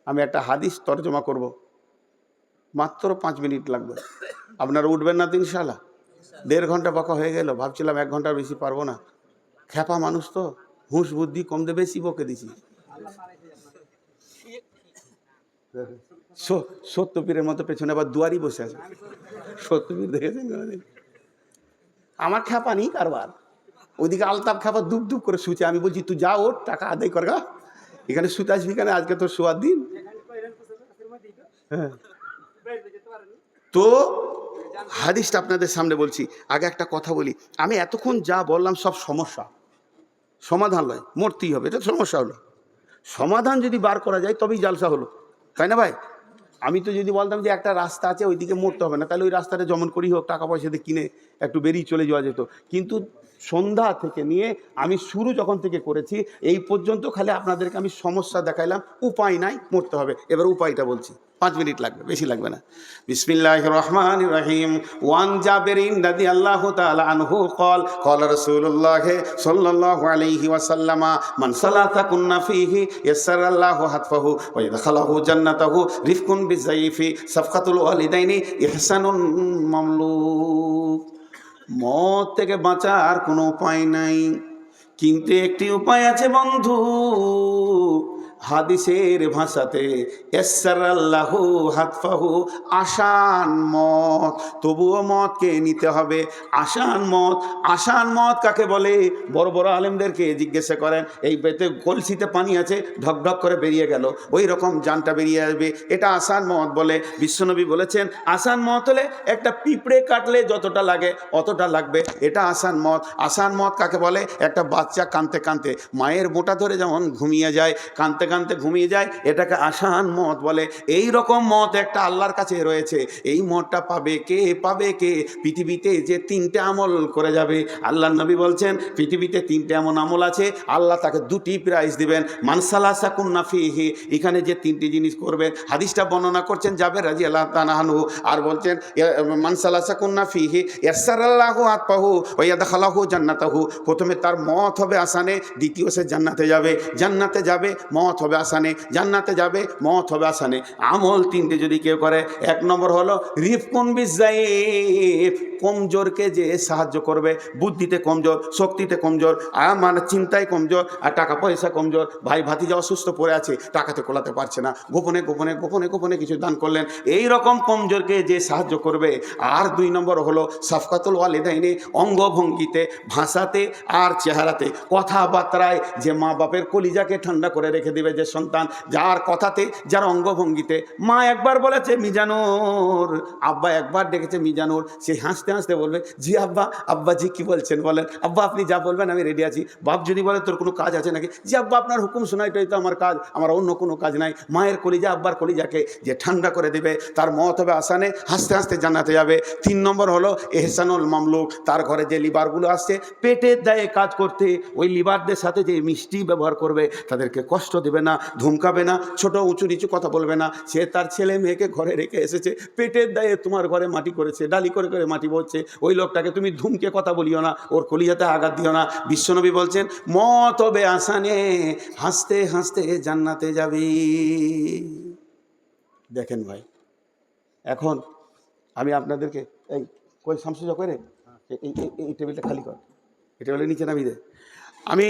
আমি একটা হাদিস তরজমা করব, মাত্র 5 মিনিট লাগবে। আপনারা উঠবেন না তো ইনশাআল্লাহ? 1.5 ঘন্টা বকা হয়ে গেল, ভাবছিলাম 1 ঘন্টার বেশি পারবো না। খ্যাপা মানুষ তো, হুঁশ বুদ্ধি কম দিয়ে বেশি বকে দিছি। সত্যপীরের মতো পেছনে আবার দুয়ারি বসে আছে। সত্যপীর দেখেছেন? আমার খ্যাপা নেই কারবার, ওইদিকে আলতাপ খ্যাপা দুপ দুপ করে শুচে। আমি বলছি তুই যা, ওর টাকা আদায় কর গা, এখানে শুতে আসবি কেন, আজকে তোর শোয়ার দিন। হ্যাঁ, তো হাদিসটা আপনাদের সামনে বলছি। আগে একটা কথা বলি, আমি এতক্ষণ যা বললাম সব সমস্যা, সমাধান নয়, মরতেই হবে, এটা সমস্যা হলো। সমাধান যদি বার করা যায় তবেই জালসা হলো, তাই না ভাই? আমি তো যদি বলতাম যে একটা রাস্তা আছে ওইদিকে মরতে হবে না, তাহলে ওই রাস্তাটা যেমন করি হোক টাকা পয়সা দিয়ে কিনে একটু বেরিয়ে চলে যাওয়া যেত। কিন্তু সন্ধ্যা থেকে নিয়ে আমি শুরু যখন থেকে করেছি এই পর্যন্ত খালি আপনাদেরকে আমি সমস্যা দেখাইলাম, উপায় নাই, মরতে হবে। এবার উপায়টা বলছি, 5 মিনিট লাগবে, বেশি লাগবে না। বিসমিল্লাহির রহমানির রহিম। ওয়ান জাবিরিন রাদিয়াল্লাহু তাআলা আনহু قال قال رسول الله صلى الله عليه وسلم من صلاه كنا فيه يسر الله حتفه ويدخله جنته رفق بالزيف صفقه الوالدين احسان مملوك। মত থেকে বাঁচার কোনো উপায় নাই, কিন্তু একটি উপায় আছে বন্ধু। হাদিসের ভাষাতে ইয়াসসারাল্লাহু হাতফাহু, আসান মত। তবুও মতকে নিতে হবে, আসান মত। আসান মত কাকে বলে? বড় বড় আলেমদেরকে জিজ্ঞাসা করেন, এই পেতে কলসিতে পানি আছে, ঢকঢক করে বেরিয়ে গেল, ওই রকম জানটা বেরিয়ে আসবে, এটা আসান মত বলে। বিশ্বনবী বলেছেন আসান মত হলে একটা পিঁপড়ে কাটলে যতটা লাগে অতটা লাগবে, এটা আসান মত। আসান মত কাকে বলে? একটা বাচ্চা কাঁদতে কাঁদতে মায়ের মোটা ধরে যেমন ঘুমিয়ে যায়, কাঁদতে কাঁদতে ঘুমিয়ে যায়, এটাকে আসান মত বলে। এই রকম মত একটা আল্লাহর কাছে রয়েছে। এই মতটা পাবে কে? পাবে কে? পৃথিবীতে যে 3টে আমল করে যাবে, আল্লাহর নবী বলছেন পৃথিবীতে 3টে এমন আমল আছে, আল্লাহ তাকে 2টি প্রাইজ দিবেন। মানসালাসা কুন্না ফিহি, এখানে যে 3টি জিনিস করবে, হাদিসটা বর্ণনা করছেন জাবের রাদিয়াল্লাহু তাআলা আনহু, আর বলছেন মানসালাসা কুন্না ফিহি ইয়াসসারাল্লাহু হাতফাহু ওয়া ইয়াদখালাহু জান্নাতাহু। প্রথমে তার মত হবে আসানে, দ্বিতীয় সে জান্নাতে যাবে। জান্নাতে যাবে, মত হবে আসানে, জান্নাতে যাবে, মত হবে আসানে। আমল 3টে যদি কেউ করে, 1 নম্বর হলো রিফকুন বিযাইফ, কমজোরকে যে সাহায্য করবে। বুদ্ধিতে কমজোর, শক্তিতে কমজোর, মানে চিন্তায় কমজোর, আর টাকা পয়সা কমজোর। ভাই ভাতিজা অসুস্থ পড়ে আছে, টাকাতে কোলাতে পারছে না, গোপনে গোপনে গোপনে গোপনে কিছু দান করলেন, এই রকম কমজোরকে যে সাহায্য করবে। আর 2 নম্বর হলো সাফকাতুল ওয়ালিদাইনি, অঙ্গভঙ্গিতে, ভাষাতে আর চেহারাতে, কথাবার্তায় যে মা বাপের কলিজাকে ঠান্ডা করে রেখে দিবে যে সন্তান, যার কথাতে, যার অঙ্গভঙ্গিতে। মা একবার বলেছে মিজানুর, আব্বা একবার ডেকেছে মিজানুর, সে হাসতে হাসতে বলবে জি আব্বা। আব্বা জি কি বলছেন বলেন? আব্বা আপনি যা বলবেন আমি রেডি আছি। বাপ যদি বলে তোর কোনো কাজ আছে নাকি? জি আব্বা আপনার হুকুম শোনাইটাই তো আমার কাজ, আমার অন্য কোনো কাজ নাই। মায়ের কলিজা আব্বার কলিজাকে যে ঠান্ডা করে দেবে, তার মত হবে আসানে, হাসতে হাসতে জান্নাতে যাবে। 3 নম্বর হলো এহসানুল মামলুক, তার ঘরে যে লিভারগুলো আসছে পেটের দায়ে কাজ করতে, ওই লিভারদের সাথে যে মিষ্টি ব্যবহার করবে, তাদেরকে কষ্ট দেবে না, ধমকাবে না, ছোট উঁচু নিচু কথা বলবে না। সে তার ছেলে মেয়েকে ঘরে রেখে এসেছে, পেটের দায়ে তোমার ঘরে মাটি করেছে, ডালি করে করে মাটি বলছে, ওই লোকটাকে তুমি ধুমকে কথা বলিও না, ওর কলিজাতে আঘাত দিও না। বিশ্বনবী বলছেন মত হবে আসানে, হাসতে হাসতে জান্নাতে যাবি। দেখেন ভাই, এখন আমি আপনাদেরকে এই কই শামসুজা করে এই টেবিলটা খালি কর, এই টেবিলের নিচে নামিয়ে দে। আমি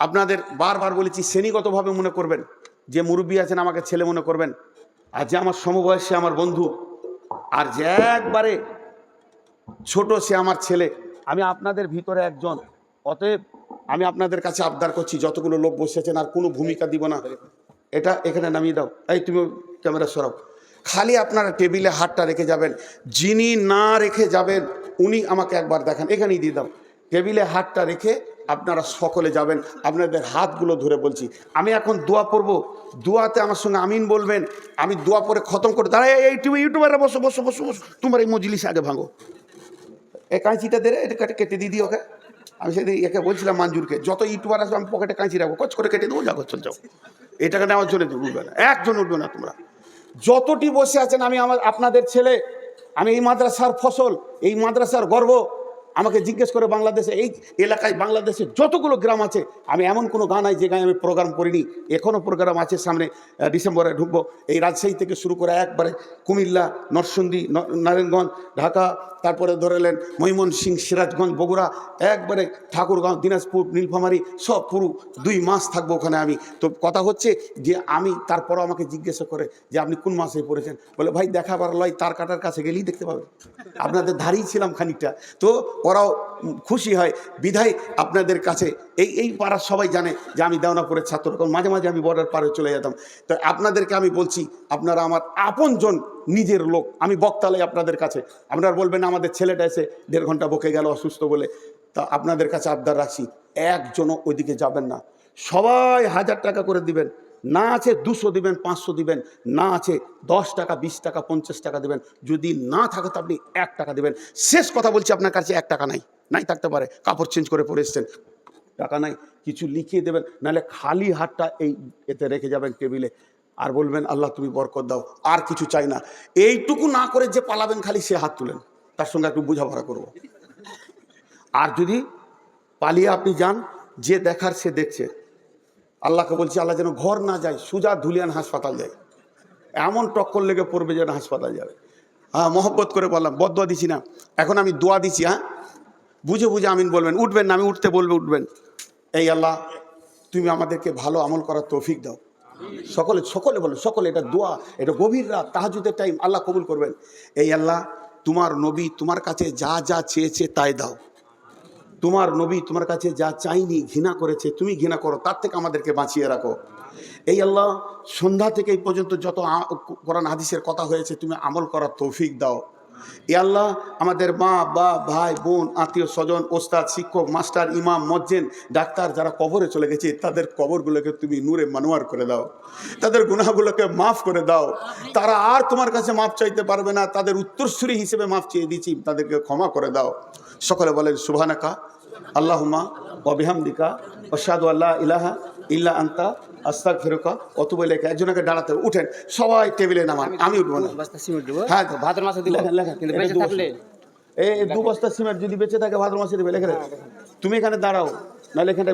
আপনাদের বারবার বলেছি, শ্রেণীগতভাবে মনে করবেন, যে মুরব্বী আছেন আমাকে ছেলে মনে করবেন, আর যে আমার সমবয়সী আমার বন্ধু, আর যে একবারে ছোট সে আমার ছেলে। আমি আপনাদের ভিতরে একজন। অতএব আমি আপনাদের কাছে আবদার করছি, যতগুলো লোক বসেছেন আর কোনো ভূমিকা দিব না, এটা এখানে নামিয়ে দাও। এই তুমি ক্যামেরা সরাও। খালি আপনারা টেবিলে হাতটা রেখে যাবেন, যিনি না রেখে যাবেন উনি আমাকে একবার দেখান, এখানেই দিয়ে দাও। টেবিলে হাতটা রেখে আপনারা সকলে যাবেন, আপনাদের হাতগুলো ধরে বলছি। আমি এখন দোয়া পড়বো, দোয়াতে আমার সঙ্গে আমিন বলবেন। আমি দোয়া পরে খতম করে দাঁড়াই। এই ইউটিউবাররা বসো বসো বসো বসো, তোমার এই মজলিস আগে ভাঙো। এই কাঁচিটা দে, এটা কেটে দিয়ে দিই ওকে। আমি সেদিন একে বলছিলাম মঞ্জুরকে, যত ইউটিউবার আসবে আমি পকেটে কাঁচি রাখবো, কচ করে কেটে দেবো, যাবো চল যাও। এটাকে নেওয়ার জন্য উঠবে না, একজন উঠবে না। তোমরা যতটি বসে আছেন, আমি আপনাদের ছেলে, আমি এই মাদ্রাসার ফসল, এই মাদ্রাসার গর্ব। আমাকে জিজ্ঞেস করে বাংলাদেশে, এই এলাকায় বাংলাদেশে যতগুলো গ্রাম আছে, আমি এমন কোনো গান নাই যে গায়ে আমি প্রোগ্রাম করিনি। এখনও প্রোগ্রাম আছে, সামনে ডিসেম্বরে ঢুকবো। এই রাজশাহী থেকে শুরু করে একবারে কুমিল্লা, নরসিংদী, নারায়ণগঞ্জ, ঢাকা, তারপরে ধরেলেন ময়মনসিংহ, সিরাজগঞ্জ, বগুড়া, একবারে ঠাকুরগাঁও, দিনাজপুর, নীলফামারী, সব পুরো 2 মাস থাকবো ওখানে আমি। তো কথা হচ্ছে যে আমি, তারপরও আমাকে জিজ্ঞাসা করে যে আপনি কোন মাসে পড়েছেন। বলে ভাই দেখাবার লয়, তার কাটার কাছে গেলেই দেখতে পাবে। আপনাদের ধারেই ছিলাম খানিকটা, তো ওরাও খুশি হয় বিধায় আপনাদের কাছে। এই পাড়ার সবাই জানে যে আমি দেওনাপুরের ছাত্র, কারণ মাঝে মাঝে আমি বর্ডার পারে চলে যেতাম। তো আপনাদেরকে আমি বলছি, আপনারা আমার আপনজন, নিজের লোক। আমি বক্তালয় আপনাদের কাছে, আপনারা বলবেন আমাদের ছেলেটা এসে 1.5 ঘন্টা বকে গেল অসুস্থ বলে। তা আপনাদের কাছে আবদার রাখছি, একজনও ওইদিকে যাবেন না। সবাই 1000 টাকা করে দিবেন, না আছে 200 দিবেন, 500 দিবেন, না আছে 10 টাকা, 20 টাকা, 50 টাকা দিবেন। যদি না থাকে তো আপনি 1 টাকা দিবেন। শেষ কথা বলছি, আপনার কাছে 1 টাকা নাই থাকতে পারে, কাপড় চেঞ্জ করে পরে এসছেন, টাকা নাই, কিছু লিখিয়ে দেবেন, নাহলে খালি হাতটা এই এতে রেখে যাবেন টেবিলে, আর বলবেন আল্লাহ তুমি বরকত দাও, আর কিছু চাই না। এইটুকু না করে যে পালাবেন খালি, সে হাত তুলেন, তার সঙ্গে একটু বোঝাপড়া করব। আর যদি পালিয়ে আপনি যান, যে দেখার সে দেখছে। আল্লাহকে বলছি, আল্লাহ যেন ঘর না যায়, সুজা ধুলিয়ান হাসপাতাল যায়, এমন টক্কর লেগে পড়বে যেন হাসপাতাল যাবে। হ্যাঁ, মহব্বত করে বললাম, বদদোয়া দিছি না, এখন আমি দোয়া দিচ্ছি। হ্যাঁ, বুঝে বুঝে আমিন বলবেন, উঠবেন না, আমি উঠতে বলবে উঠবেন। এই আল্লাহ তুমি আমাদেরকে ভালো আমল করার তৌফিক দাও। সকলে সকলে বলো, সকলে, এটা দোয়া, এটা গভীর রাত, তাহাজ্জুদের টাইম, আল্লাহ কবুল করবেন। এই আল্লাহ তোমার নবী তোমার কাছে যা যা চেয়েছে তাই দাও। তোমার নবী তোমার কাছে যা চাইনি, ঘৃণা করেছে, তুমি ঘৃণা করো, তার থেকে আমাদেরকে বাঁচিয়ে রাখো। এই আল্লাহ সন্ধ্যা থেকে এই পর্যন্ত যত কোরআন হাদিসের কথা হয়েছে, তুমি আমল করার তৌফিক দাও। এ আল্লাহ আমাদের মা, বাপ, ভাই, বোন, আত্মীয় স্বজন, ওস্তাদ, শিক্ষক, মাস্টার, ইমাম, মজ্জেন, ডাক্তার যারা কবরে চলে গেছে, তাদের কবরগুলোকে তুমি নূরে মানোয়ার করে দাও, তাদের গুনাহগুলোকে মাফ করে দাও। তারা আর তোমার কাছে মাফ চাইতে পারবে না, তাদের উত্তরসূরি হিসেবে মাফ চেয়ে দিচ্ছি, তাদেরকে ক্ষমা করে দাও। সকলে বলেন সুবহানাকা আল্লাহুম্মা ওয়া বিহামদিকা আশহাদু আল্লা ইলাহা ইল্লা আনতা আস্তাগফিরুকা ওয়া আতুবু ইলাইকা। একজনকে দাঁড়াতে হবে, উঠেন সবাই টেবিলে নামান, আমি উঠবো না। হ্যাঁ, ভাদ্র মাসে দিলে এই 2 বস্তা সিমেন্ট যদি বেঁচে থাকে ভাদ্র মাসে দেবে, লেখে তুমি এখানে দাঁড়াও, নাহলে এখানে